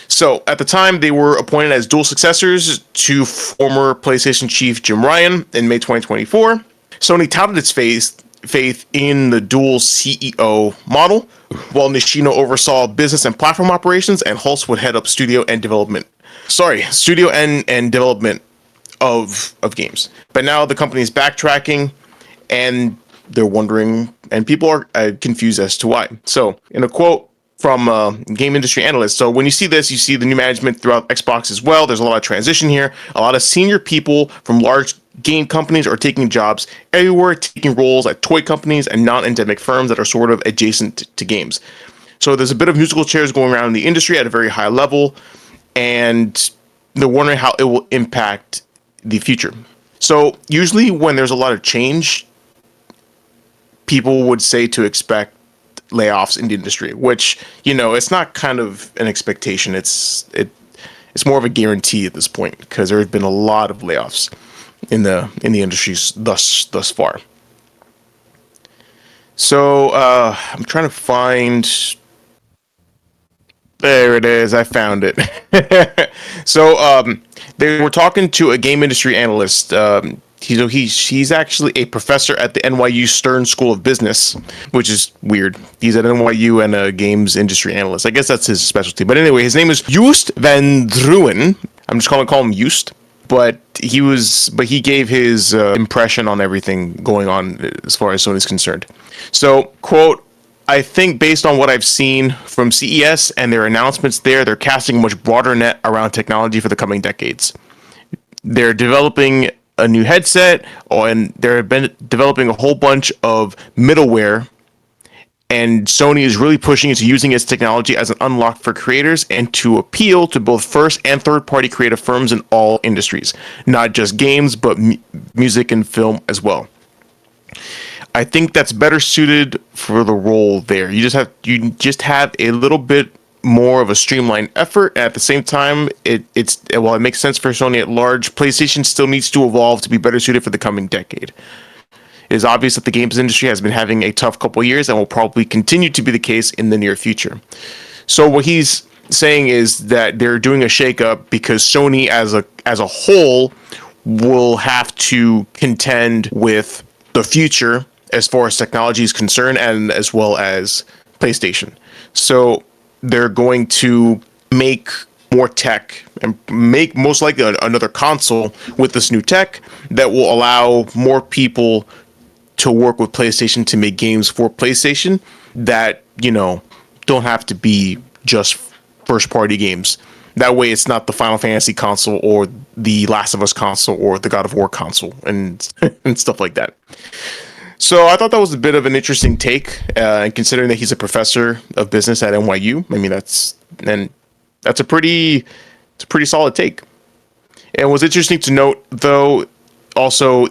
So at the time, they were appointed as dual successors to former PlayStation chief Jim Ryan in May 2024. Sony touted its faith in the dual CEO model, while Nishino oversaw business and platform operations, and Holtz would head up studio and development of games. But now the company is backtracking, and they're wondering, and people are confused as to why. So in a quote from game industry analysts, so when you see this, you see the new management throughout Xbox as well. There's a lot of transition here. A lot of senior people from large game companies are taking jobs everywhere, taking roles at toy companies and non-endemic firms that are sort of adjacent to games. So there's a bit of musical chairs going around in the industry at a very high level, and they're wondering how it will impact the future. So usually when there's a lot of change, people would say to expect layoffs in the industry, which, you know, it's not kind of an expectation. It's more of a guarantee at this point, because there have been a lot of layoffs in the industries thus far. So I'm trying to find. There it is. I found it. So they were talking to a game industry analyst. He's actually a professor at the NYU Stern School of Business, which is weird. He's at NYU and a games industry analyst. I guess that's his specialty. But anyway, his name is Joost van Druen. I'm just gonna call him Joost. But he gave his impression on everything going on as far as Sony's concerned. So, quote, I think based on what I've seen from CES and their announcements there, they're casting a much broader net around technology for the coming decades. They're developing a new headset, and they've been developing a whole bunch of middleware, and Sony is really pushing into using its technology as an unlock for creators and to appeal to both first and third party creative firms in all industries, not just games, but music and film as well. I think that's better suited for the role there. You just have a little bit more of a streamlined effort. At the same time, it makes sense for Sony at large, PlayStation still needs to evolve to be better suited for the coming decade. It is obvious that the games industry has been having a tough couple of years and will probably continue to be the case in the near future. So what he's saying is that they're doing a shakeup because Sony as a whole will have to contend with the future as far as technology is concerned, and as well as PlayStation. So they're going to make more tech and make most likely another console with this new tech that will allow more people to work with PlayStation to make games for PlayStation that, you know, don't have to be just first party games. That way it's not the Final Fantasy console or the Last of Us console or the God of War console and stuff like that. So I thought that was a bit of an interesting take, and considering that he's a professor of business at NYU, I mean that's a pretty solid take. And what's interesting to note, though, also,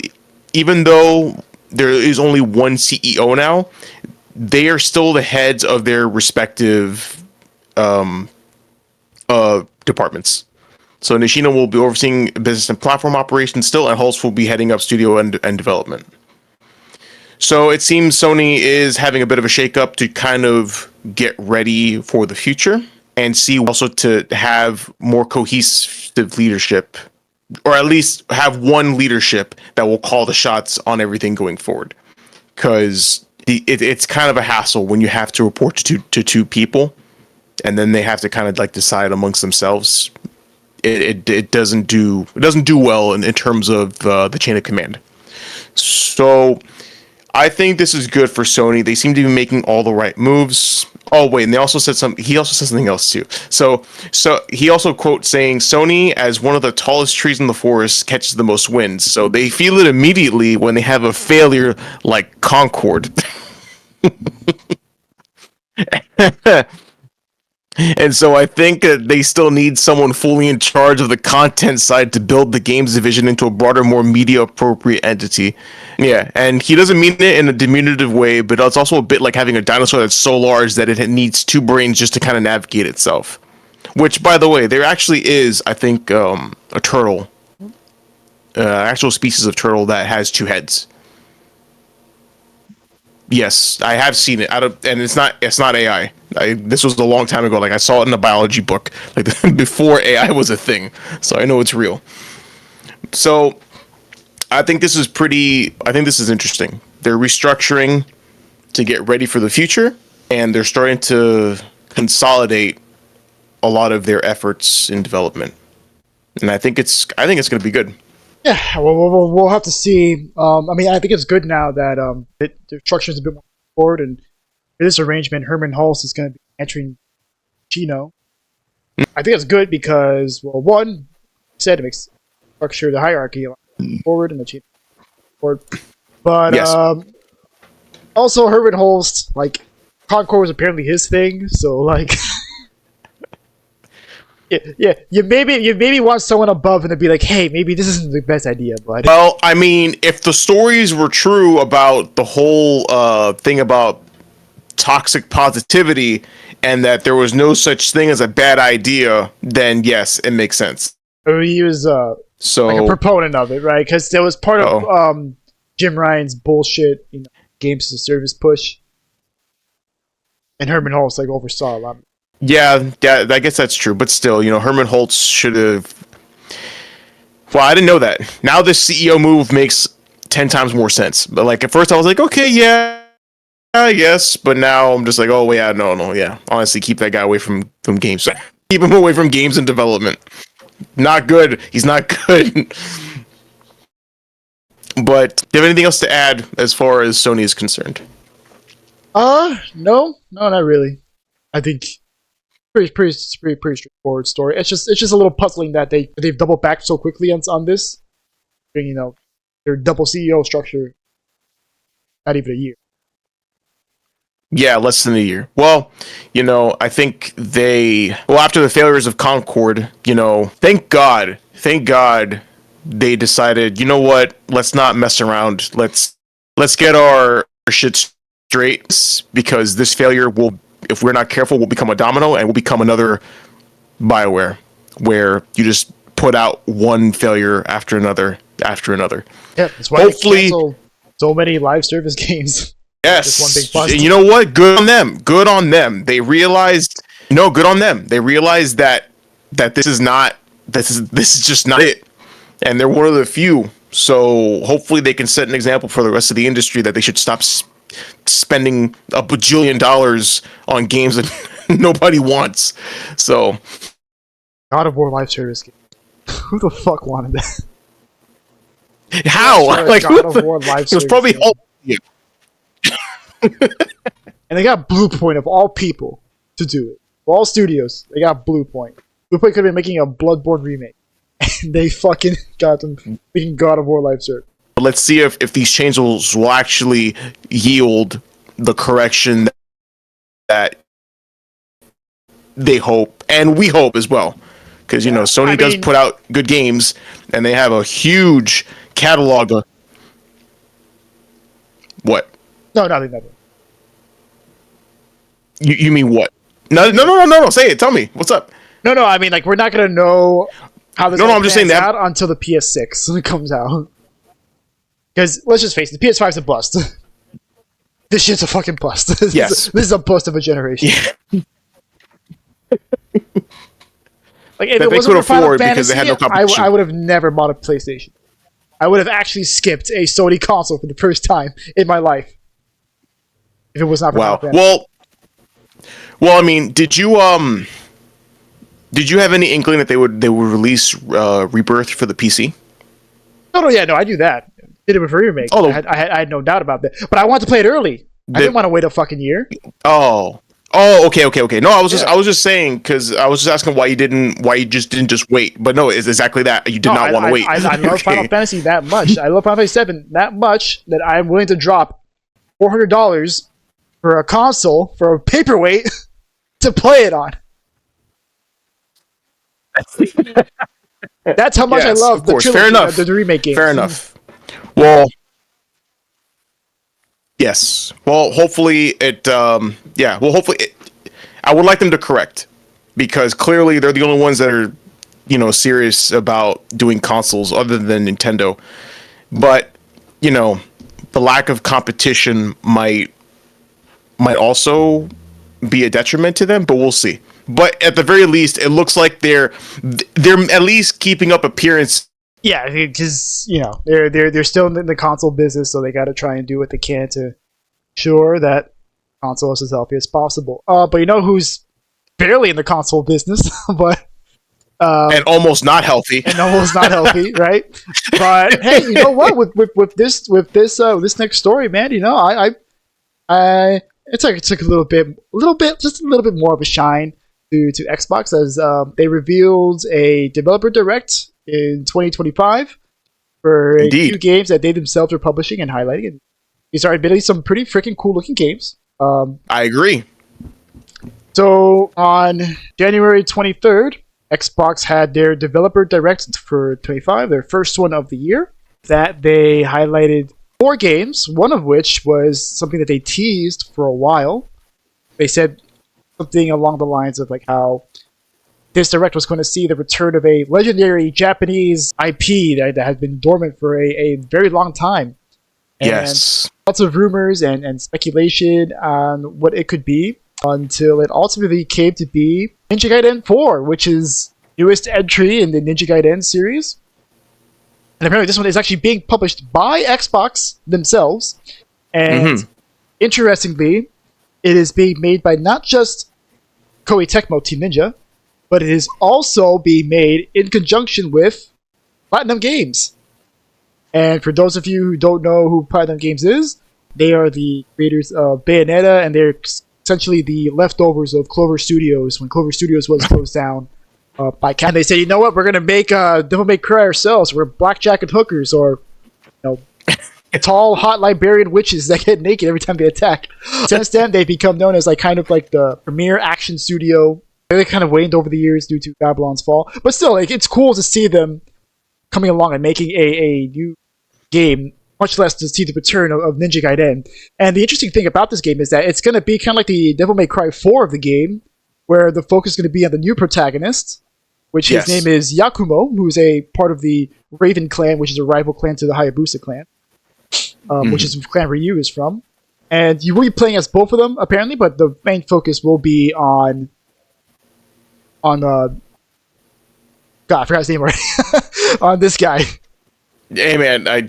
even though there is only one CEO now, they are still the heads of their respective departments. So Nishino will be overseeing business and platform operations still, and Holtz will be heading up studio and development. So it seems Sony is having a bit of a shakeup to kind of get ready for the future and see also to have more cohesive leadership, or at least have one leadership that will call the shots on everything going forward. Because it's kind of a hassle when you have to report to two people, and then they have to kind of like decide amongst themselves. It doesn't do well in terms of the chain of command. So I think this is good for Sony. They seem to be making all the right moves. Oh wait, and he also said something else too. So he also quotes saying Sony, as one of the tallest trees in the forest, catches the most winds. So they feel it immediately when they have a failure like Concord. And so I think that they still need someone fully in charge of the content side to build the games division into a broader, more media appropriate entity. Yeah, and he doesn't mean it in a diminutive way, but it's also a bit like having a dinosaur that's so large that it needs two brains just to kind of navigate itself. Which, by the way, there actually is, I think, a turtle, actual species of turtle that has two heads. Yes, I have seen it. And it's not AI. This was a long time ago. Like I saw it in a biology book, like before AI was a thing. So I know it's real. So I think this is pretty. I think this is interesting. They're restructuring to get ready for the future, and they're starting to consolidate a lot of their efforts in development. And I think it's going to be good. Yeah, we'll have to see. I mean, I think it's good now that the structure is a bit more forward, and this arrangement, Herman Hulst is going to be entering Chino. I think it's good because, well, one, said it makes structure the hierarchy a lot forward and the Chino forward. But Yes. also Herman Hulst, like Concord was apparently his thing, so like. Yeah. You maybe want someone above and to be like, hey, maybe this isn't the best idea, but Well, I mean, if the stories were true about the whole thing about toxic positivity and that there was no such thing as a bad idea, then yes, it makes sense. he was So, like a proponent of it, right? Because there was part of uh-oh. Jim Ryan's bullshit, games as a service push, and Herman Hulst like oversaw a lot. Yeah, I guess that's true. But still, Herman Holtz should have. Well, I didn't know that. Now this CEO move makes 10 times more sense. But like at first I was like, okay, yeah, I guess. But now I'm just like, oh, yeah, no, yeah. Honestly, keep that guy away from games. Keep him away from games and development. Not good. He's not good. But do you have anything else to add as far as Sony is concerned? No, not really. I think pretty straightforward story. It's just a little puzzling that they've doubled back so quickly on this. Their double CEO structure, not even a year. Yeah, less than a year. Well, I think after the failures of Concord, thank God they decided, you know what, let's not mess around. Let's get our shit straight because this failure will, if we're not careful, will become a domino and will become another BioWare where you just put out one failure after another after another. Yeah, that's why Hopefully, they cancel so many live service games. yes. Just one big bust. And you know what? Good on them. Good on them. They realized, good on them. They realized that this is just not it. And they're one of the few. So hopefully they can set an example for the rest of the industry that they should stop spending a bajillion dollars on games that nobody wants. So God of War live service game. Who the fuck wanted that? How? Like God of War live it was service probably game. all you. And they got Bluepoint of all people to do it. Of all studios, they got Bluepoint. Bluepoint could have been making a Bloodborne remake. And they fucking got them making God of War live service. Let's see if these changes will actually yield the correction that they hope, and we hope as well. Because, Sony does put out good games, and they have a huge catalog of... What? No, nothing. You mean what? No. Say it. Tell me. What's up? No. I mean, like, we're not going to know how this I'm just saying that out until the PS6 comes out. Because, let's just face it, the PS5's a bust. This shit's a fucking bust. Yes. This is a bust of a generation. Yeah. Like, if it wasn't for Final Fantasy, I would have never bought a PlayStation. I would have actually skipped a Sony console for the first time in my life. If it was not for Final Fantasy. Well, I mean, did you have any inkling that they would release Rebirth for the PC? No, I do that. Did it with remake. I had no doubt about that. But I wanted to play it early. I didn't want to wait a fucking year. Oh, okay. No, I was just saying because I was just asking why you just didn't wait. But no, it's exactly that. You did not want to wait. I love Final Fantasy that much. I love Final Fantasy 7 that much that I'm willing to drop $400 for a console for a paperweight to play it on. That's how much I love the trilogy. Fair enough. The remake games. Fair enough. Well, yes. Well, hopefully it. Hopefully it. I would like them to correct because clearly they're the only ones that are, serious about doing consoles other than Nintendo. But, the lack of competition might also be a detriment to them, but we'll see. But at the very least, it looks like they're at least keeping up appearance. Yeah, because they're still in the console business, so they got to try and do what they can to ensure that console is as healthy as possible. But you know who's barely in the console business, but And almost not healthy. Right? But hey, you know what? With this next story, man, I it's like a little bit, just a little bit more of a shine to Xbox as they revealed a developer direct in 2025 for a few games that they themselves are publishing and highlighting. And these are admittedly some pretty freaking cool looking games. I agree. So on January 23rd, Xbox had their developer direct for 25, their first one of the year, that they highlighted 4 games, one of which was something that they teased for a while. They said something along the lines of like how this direct was going to see the return of a legendary Japanese IP that has been dormant for a very long time. And yes. Lots of rumors and speculation on what it could be until it ultimately came to be Ninja Gaiden 4, which is newest entry in the Ninja Gaiden series. And apparently this one is actually being published by Xbox themselves. And interestingly, it is being made by not just Koei Tecmo Team Ninja, but it is also being made in conjunction with Platinum Games. And for those of you who don't know who Platinum Games is, they are the creators of Bayonetta, and they're essentially the leftovers of Clover Studios when Clover Studios was closed down by Capcom. They said, you know what, we're going to make Devil May Cry ourselves. We're blackjack and hookers, or tall, hot Liberian witches that get naked every time they attack. Since then, they've become known as kind of like the premier action studio. They kind of waned over the years due to Babylon's Fall. But still, it's cool to see them coming along and making a new game, much less to see the return of Ninja Gaiden. And the interesting thing about this game is that it's going to be kind of like the Devil May Cry 4 of the game, where the focus is going to be on the new protagonist, which his name is Yakumo, who's a part of the Raven clan, which is a rival clan to the Hayabusa clan, which is clan Ryu is from. And you will be playing as both of them, apparently, but the main focus will be on God, I forgot his name already. On this guy. Hey man, I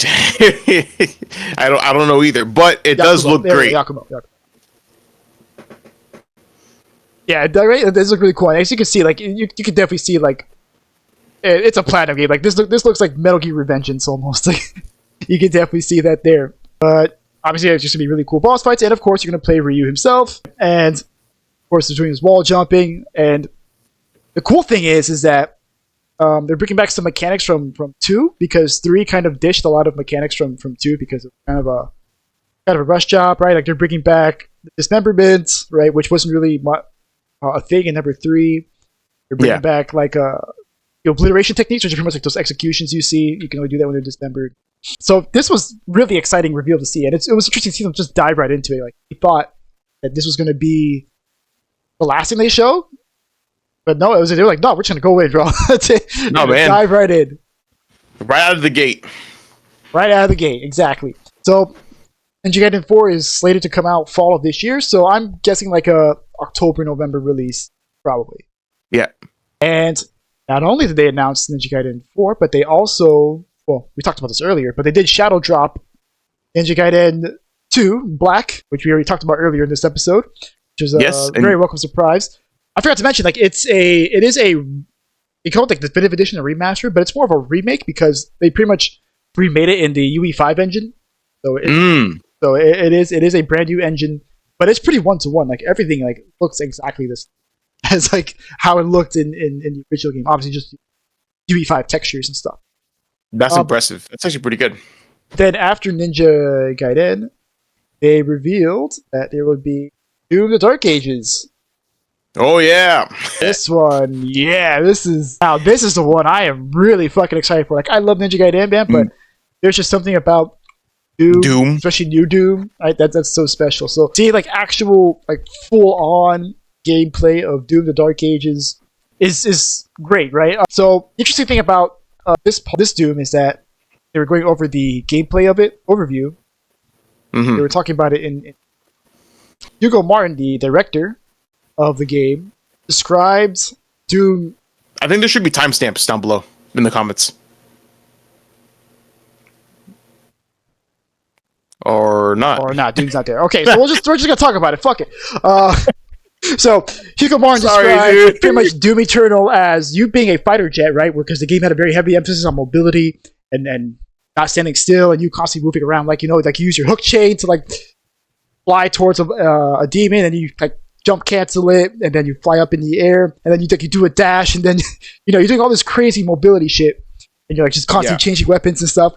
don't know either, but it does look great. Yakumo. Yeah, it does look really cool. And as you can see, you can definitely see it's a Platinum game. This looks like Metal Gear Revengeance almost. You can definitely see that there. But obviously, it's just gonna be really cool boss fights, and of course, you're gonna play Ryu himself, and of course, they're doing his wall jumping. And the cool thing is that they're bringing back some mechanics from 2, because 3 kind of dished a lot of mechanics from 2 because of kind of a rush job, right? Like they're bringing back the dismemberment, right, which wasn't really a thing in number 3. They're bringing back obliteration techniques, which are pretty much like those executions you see. You can only do that when they're dismembered. So this was really exciting reveal to see, and it was interesting to see them just dive right into it. Like we thought that this was going to be the last thing they show. But no, they were like, no, we're just going to go in, bro. No, man. Dive right in. Right out of the gate. Right out of the gate, exactly. So, Ninja Gaiden 4 is slated to come out fall of this year, so I'm guessing like a October, November release, probably. Yeah. And not only did they announce Ninja Gaiden 4, but they also, well, we talked about this earlier, but they did shadow drop Ninja Gaiden 2, Black, which we already talked about earlier in this episode, which is a very welcome surprise. I forgot to mention, it is a, they call it like the definitive edition, a remaster, but it's more of a remake because they pretty much remade it in the UE5 engine. So it is a brand new engine, but it's pretty one-to-one. Like everything looks exactly this as how it looked in the original game. Obviously just UE5 textures and stuff. That's impressive. That's actually pretty good. Then after Ninja Gaiden, they revealed that there would be Doom: The Dark Ages. Oh yeah, this one, this is the one I am really fucking excited for. I love Ninja Gaiden, man, but there's just something about Doom, especially new Doom, right? That's so special. So see, actual, full on gameplay of Doom: The Dark Ages is great, right? So interesting thing about this Doom is that they were going over the gameplay of it overview. Mm-hmm. They were talking about it in Hugo Martin, the director of the game, describes Doom. I think there should be timestamps down below in the comments. Or not. Or not, Doom's not there. Okay, so we're just gonna talk about it. Fuck it. So Hugo Martin Sorry, described dude. pretty much Doom Eternal as you being a fighter jet, right? Because the game had a very heavy emphasis on mobility and not standing still, and you constantly moving around. Like you use your hook chain to like fly towards a demon, and you like jump cancel it, and then you fly up in the air, and then you do a dash, and then you're doing all this crazy mobility shit, and you're like just constantly changing weapons and stuff.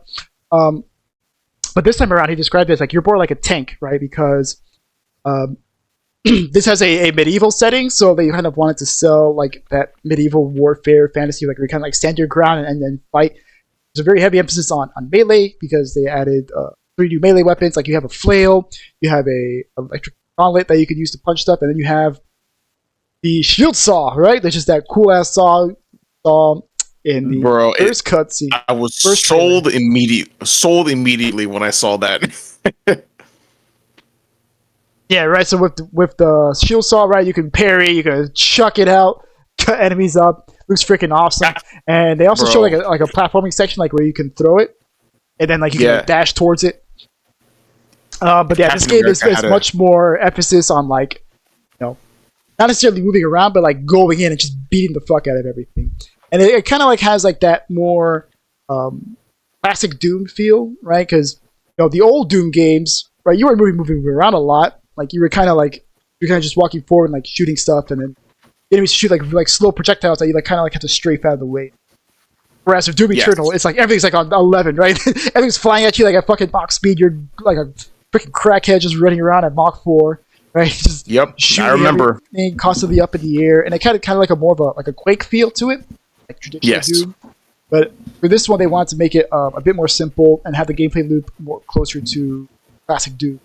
But this time around, he described it as like you're more like a tank, right? Because this has a medieval setting, so they kind of wanted to sell like that medieval warfare fantasy, like where you kind of like stand your ground and then fight. There's a very heavy emphasis on melee because they added 3 new melee weapons. Like you have a flail, you have a electric gauntlet that you can use to punch stuff, and then you have the shield saw, right? That's just that cool ass saw in the first cutscene. I was sold immediately when I saw that. Yeah, right. So with the shield saw, right, you can parry, you can chuck it out, cut enemies up. Looks freaking awesome. And they also show like a platforming section, like where you can throw it, and then like you can dash towards it. But yeah, this game is much more emphasis on like, not necessarily moving around, but like going in and just beating the fuck out of everything. And it kind of like has like that more classic Doom feel, right? Because the old Doom games, right, you were moving around a lot. Like you're kind of just walking forward and like shooting stuff, and then enemies shoot like slow projectiles that you like kind of like have to strafe out of the way. Whereas with Doom Eternal, it's like everything's like on 11, right? Everything's flying at you like at fucking Mach speed. You're like a freaking crackhead just running around at Mach 4, right? Just I remember. Constantly up in the air, and it kind of like a more of a Quake feel to it, like traditional Doom. But for this one, they wanted to make it a bit more simple and have the gameplay loop more closer to classic Doom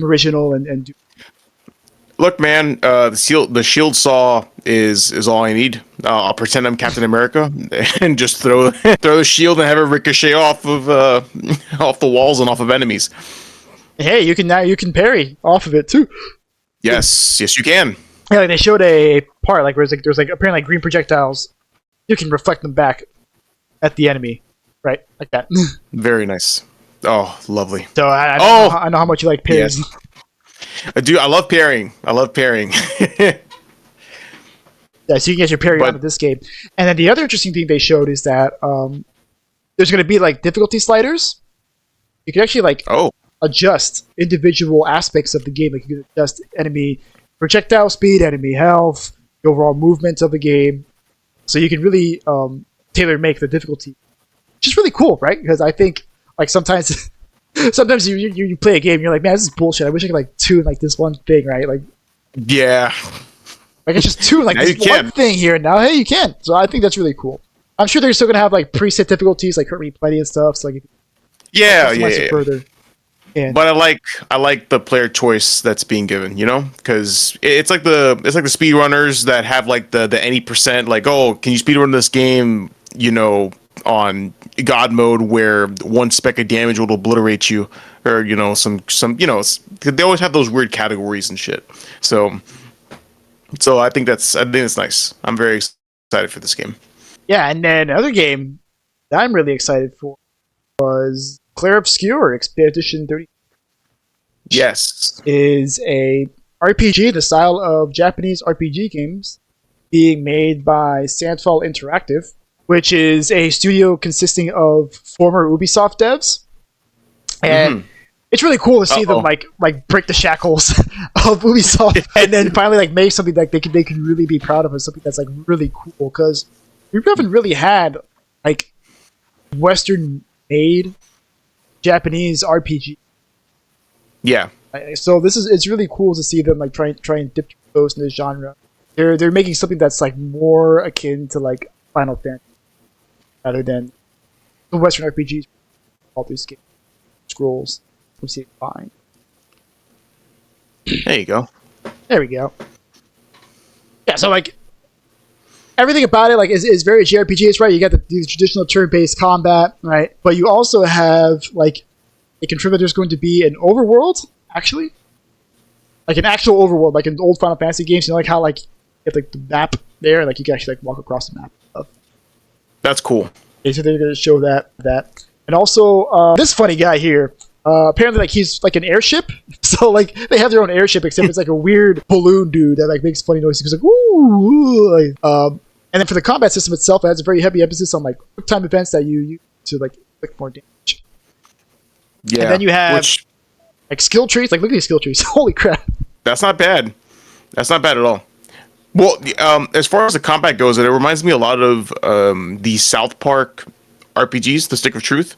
original and Doom. Look, man, the shield saw is all I need. I'll pretend I'm Captain America and just throw the shield and have it ricochet off of off the walls and off of enemies. Hey, you can parry off of it too. Yes, you can. Yeah, like they showed a part like where there's apparently like green projectiles. You can reflect them back at the enemy, right? Like that. Very nice. Oh, lovely. So I know how much you like parries. Yes. Dude, I love parrying. Yeah, so you can get your parry out of this game. And then the other interesting thing they showed is that there's going to be like difficulty sliders. You can actually like adjust individual aspects of the game. Like you can adjust enemy projectile speed, enemy health, the overall movement of the game. So you can really tailor make the difficulty, which is really cool, right? Because I think like sometimes you play a game and you're like, man, this is bullshit. I wish I could like tune like this one thing, right? Like like it's just tune like this one thing here. Now, hey, you can. So I think that's really cool. I'm sure they're still gonna have like preset difficulties, like hurt me plenty and stuff. So like further. And but I like the player choice that's being given, because it's like the speedrunners that have like the any percent, like, oh, can you speedrun this game, on God mode where one speck of damage will obliterate you, or some they always have those weird categories and shit. So I think it's nice. I'm very excited for this game. Yeah, and then another game that I'm really excited for was Clair Obscur Expedition 30. Yes, is a RPG, the style of Japanese RPG games, being made by Sandfall Interactive, which is a studio consisting of former Ubisoft devs. And it's really cool to see them like break the shackles of Ubisoft and then finally like make something that they can really be proud of, and something that's like really cool, because we haven't really had like Western made Japanese RPG. Yeah. So it's really cool to see them like try and dip their toes in this genre. They're making something that's like more akin to like Final Fantasy rather than the Western RPGs. All these games, scrolls, from see it fine. There you go. There we go. Yeah, so like everything about it like is very JRPG. Right? You got the traditional turn-based combat, right? But you also have like a contributor. There's going to be an overworld, actually, like an actual overworld, like in old Final Fantasy games. You know, like how like you have like the map there, like you can actually like walk across the map. That's cool. Okay, so they're going to show that, and also this funny guy here. Apparently, like he's like an airship, so like they have their own airship, except it's like a weird balloon dude that like makes funny noises. He's like ooh, like, and then for the combat system itself, it has a very heavy emphasis on like quick time events that you use to like click more damage. Yeah, and then you have like skill trees. Like look at these skill trees. Holy crap! That's not bad. That's not bad at all. Well, as far as the combat goes, it reminds me a lot of the South Park RPGs, The Stick of Truth,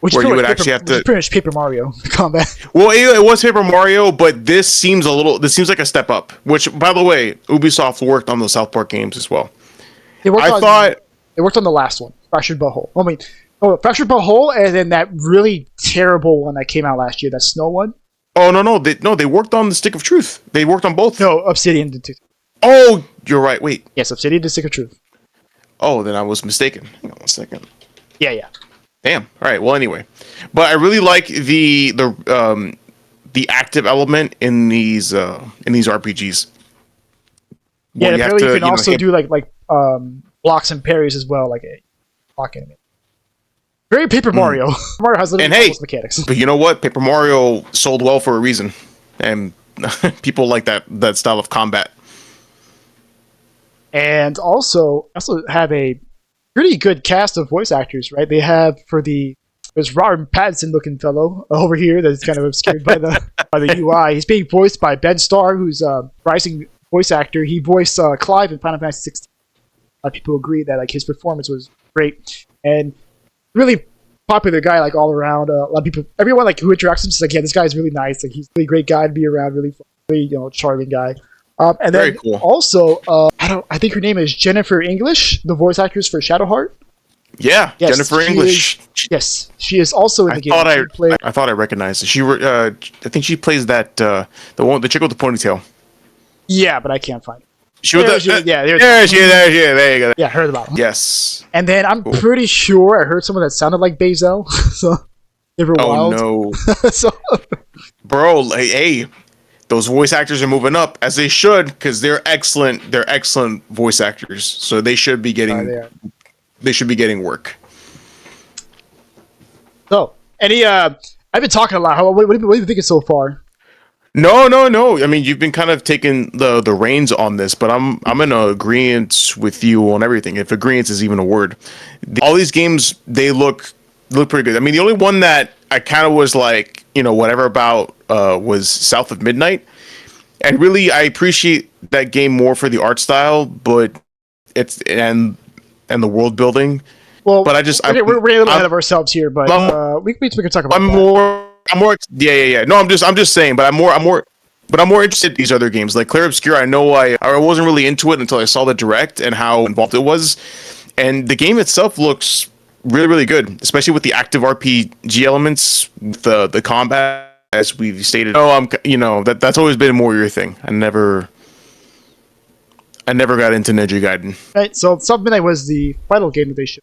where you would actually have to pretty much Paper Mario combat. Well, it was Paper Mario, but this seems like a step up. Which, by the way, Ubisoft worked on the South Park games as well. They worked on the last one, Fractured Butthole. I mean, Fractured Butthole, and then that really terrible one that came out last year, that snow one. Oh no, they worked on the Stick of Truth. They worked on both. No, Obsidian did too. Oh, you're right. Wait. Yes, Obsidian did Stick of Truth. Oh, then I was mistaken. Hang on 1 second. Yeah. Damn. All right. Well, anyway, but I really like the active element in these RPGs. Yeah, apparently you can also do like blocks and parries as well, like a block enemy. Very Paper Mario. Mario has literally those mechanics. But you know what? Paper Mario sold well for a reason, and people like that style of combat. And also have a pretty good cast of voice actors, right? They have there's Robert Pattinson looking fellow over here that's kind of obscured by the UI. He's being voiced by Ben Starr, who's a rising voice actor. He voiced Clive in Final Fantasy 16. People agree that like his performance was great and really popular guy, like all around. A lot of people, everyone like who interacts with him is like, yeah, this guy's really nice. Like he's a really great guy to be around. Really charming guy. And then cool. Also, I think her name is Jennifer English, the voice actress for Shadowheart. Yeah, yes, Jennifer English. She is also in the game. I thought I recognized her. I think she plays that the chick with the ponytail. Yeah, but I can't find it. There she is. There you go. Yeah, I heard about her. Yes. And then I'm pretty sure I heard someone that sounded like Bazel. So they were wild. Oh no. So, bro, hey. Those voice actors are moving up as they should because they're excellent. They're excellent voice actors, so they should be getting work. So, I've been talking a lot. What are you thinking so far? No. I mean, you've been kind of taking the reins on this, but I'm in agreement with you on everything. If agreement is even a word, all these games they look pretty good. I mean, the only one that I kind of was like, whatever about was South of Midnight, and really I appreciate that game more for the art style, but it's and the world building. Well, but we're a little ahead of ourselves here, but we can talk about. I'm more. Yeah. No, I'm just saying, but I'm more interested in these other games like Clair Obscur. I know I wasn't really into it until I saw the direct and how involved it was, and the game itself looks really, really good, especially with the active RPG elements, the combat, as we've stated. That's always been more your thing. I never got into Ninja Gaiden. Right, so South of Midnight was the final game that they showed,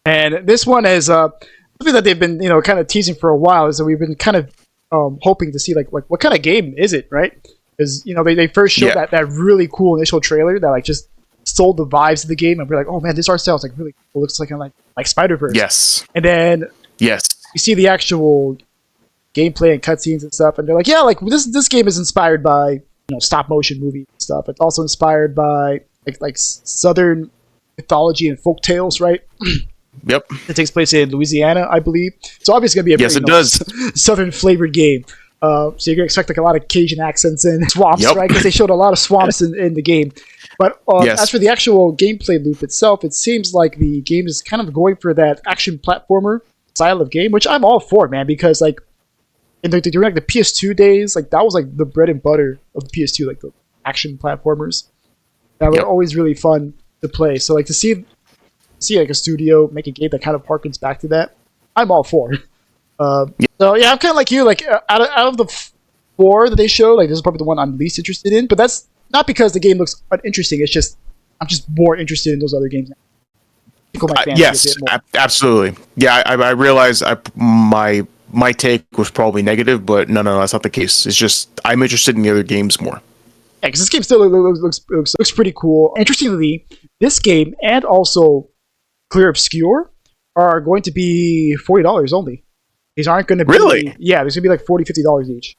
and this one is something that they've been kind of teasing for a while. Is that we've been kind of hoping to see like what kind of game is it, right? Because they first showed that really cool initial trailer that like just sold the vibes of the game, and we're like, oh man, this art style is like really cool. It looks like Spider-Verse. Yes. And then you see the actual gameplay and cutscenes and stuff, and they're like, yeah, like this game is inspired by stop motion movie stuff. It's also inspired by like Southern mythology and folk tales, right? Yep. It takes place in Louisiana, I believe. So obviously it's going to be a Southern flavored game. So you're going to expect like a lot of Cajun accents and swamps, right? Because they showed a lot of swamps in the game. But as for the actual gameplay loop itself, it seems like the game is kind of going for that action platformer style of game, which I'm all for, man. Because like during the PS2 days, like that was like the bread and butter of the PS2, like the action platformers that were always really fun to play. So like to see like a studio make a game that kind of harkens back to that, I'm all for. So yeah, I'm kind of like you. Like out of the 4 that they showed, like this is probably the one I'm least interested in. But that's not because the game looks uninteresting. It's just I'm just more interested in those other games now. Tickle my fancy a Yes, bit more. absolutely. Yeah, I realize my take was probably negative, but no, that's not the case. It's just I'm interested in the other games more. Yeah, because this game still looks pretty cool. Interestingly, this game and also Clear Obscure are going to be $40 only. These aren't going to be... Really? Yeah, there's going to be like $40, $50 each.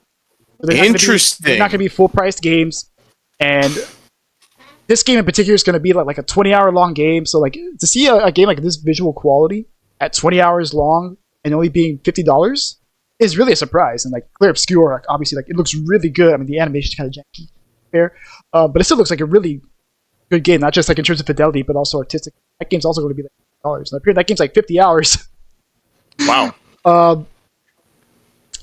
So Interesting. They're not going to be full-priced games. And this game in particular is going to be like a 20-hour long game. So like to see a game like this visual quality at 20 hours long and only being $50 is really a surprise. And like Clear Obscure, obviously, like it looks really good. I mean, the animation's kind of janky there, but it still looks like a really good game. Not just like in terms of fidelity, but also artistic. That game's also going to be like $50. And I heard that game's like 50 hours. Wow.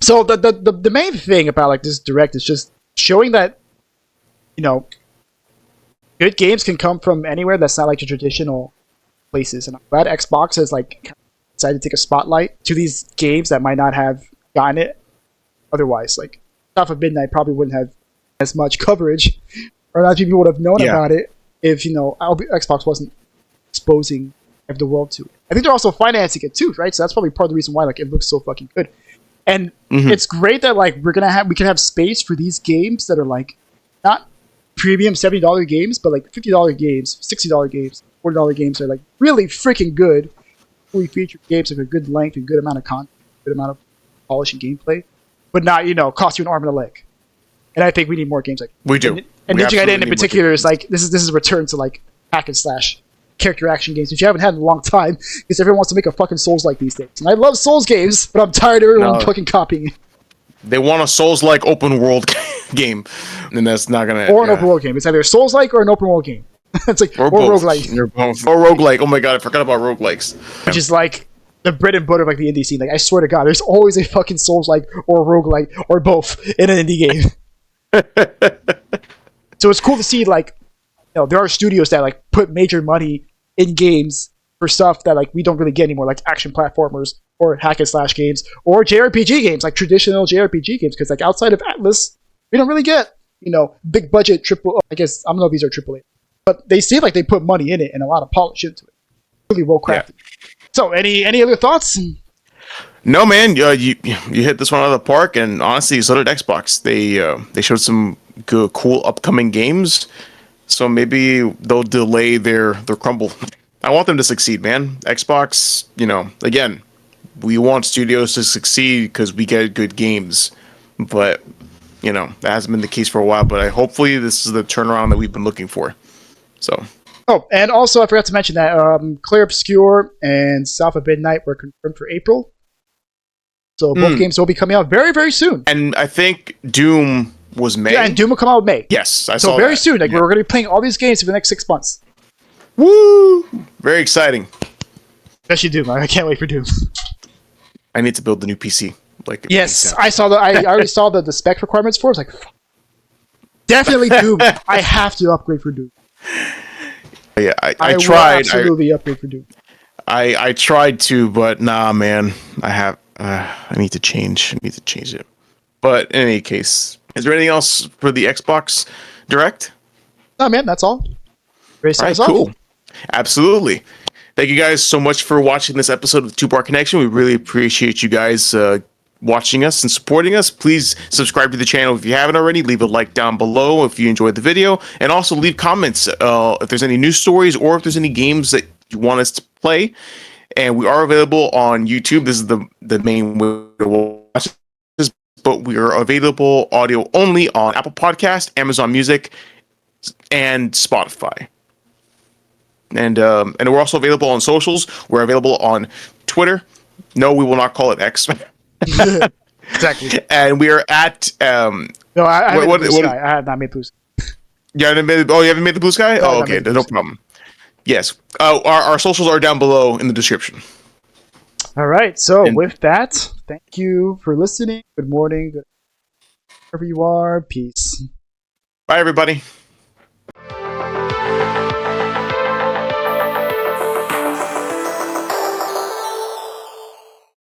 So the main thing about like this direct is just showing that, you know, good games can come from anywhere that's not like the traditional places. And I'm glad Xbox has like decided to take a spotlight to these games that might not have gotten it otherwise. Like Stuff of Midnight probably wouldn't have as much coverage, or not people would have known about it if, you know, Xbox wasn't exposing the world to it. I think they're also financing it too, right? So that's probably part of the reason why like it looks so fucking good. And it's great that like we can have space for these games that are like not premium $70 games, but like $50 games, $60 games, $40 games are like really freaking good, fully featured games of a good length and good amount of content, good amount of polish and gameplay, but not, you know, cost you an arm and a leg. And I think we need more games like we do. And Ninja Gaiden in particular is like this is a return to like hack and slash character action games, which you haven't had in a long time because everyone wants to make a fucking Souls like these days. And I love Souls games, but I'm tired of everyone fucking copying it. They want a Souls-like open world game, and that's not gonna. Or an open world game. It's either a Souls-like or an open world game. It's like or roguelike. Or roguelike. Oh my god, I forgot about roguelikes. Which is like the bread and butter of like the indie scene. Like I swear to God, there's always a fucking Souls-like or a roguelike or both in an indie game. So it's cool to see like, you know, there are studios that like put major money in games for stuff that like we don't really get anymore, like action platformers or hack and slash games or JRPG games, like traditional JRPG games. Because like outside of Atlas, we don't really get, you know, big budget triple. I guess I don't know if these are AAA, but they seem like they put money in it and a lot of polish into it. Really well crafted. Yeah. So any other thoughts? No, man, you hit this one out of the park, and honestly, so did Xbox. They showed some good, cool upcoming games, so maybe they'll delay their crumble. I want them to succeed, man. Xbox, you know, again, we want studios to succeed because we get good games, but you know that hasn't been the case for a while. But hopefully this is the turnaround that we've been looking for. So. Oh, and also I forgot to mention that Clear Obscure and South of Midnight were confirmed for April. So both games will be coming out very, very soon. And I think Doom was May. Yeah, and Doom will come out in May. Yes, I saw that. So very soon. Like we're going to be playing all these games for the next 6 months. Woo! Very exciting. Especially Doom. I can't wait for Doom. I need to build the new PC. Like yes, I saw I already saw the spec requirements for it. I was like, definitely Doom. I have to upgrade for Doom. Yeah, I tried. Absolutely upgrade for Doom. I tried to, but nah, man. I need to change. I need to change it. But in any case, is there anything else for the Xbox Direct? No, man. That's all. Ready to sign us cool. Off? Absolutely. Thank you guys so much for watching this episode of the Two Bar Connection. We really appreciate you guys watching us and supporting us. Please subscribe to the channel if you haven't already. Leave a like down below if you enjoyed the video, and also leave comments if there's any news stories or if there's any games that you want us to play. And we are available on YouTube. This is the main way to watch this, but we are available audio only on Apple Podcast, Amazon Music, and Spotify. And we're also available on socials. We're available on Twitter. No, we will not call it X. Exactly. And we are at no, I haven't made Blue Sky. I have not made Blue Sky. You haven't made the Blue Sky? No, okay, no problem. Yes. Our socials are down below in the description. All right. So with that, thank you for listening. Good morning. Wherever you are. Peace. Bye, everybody.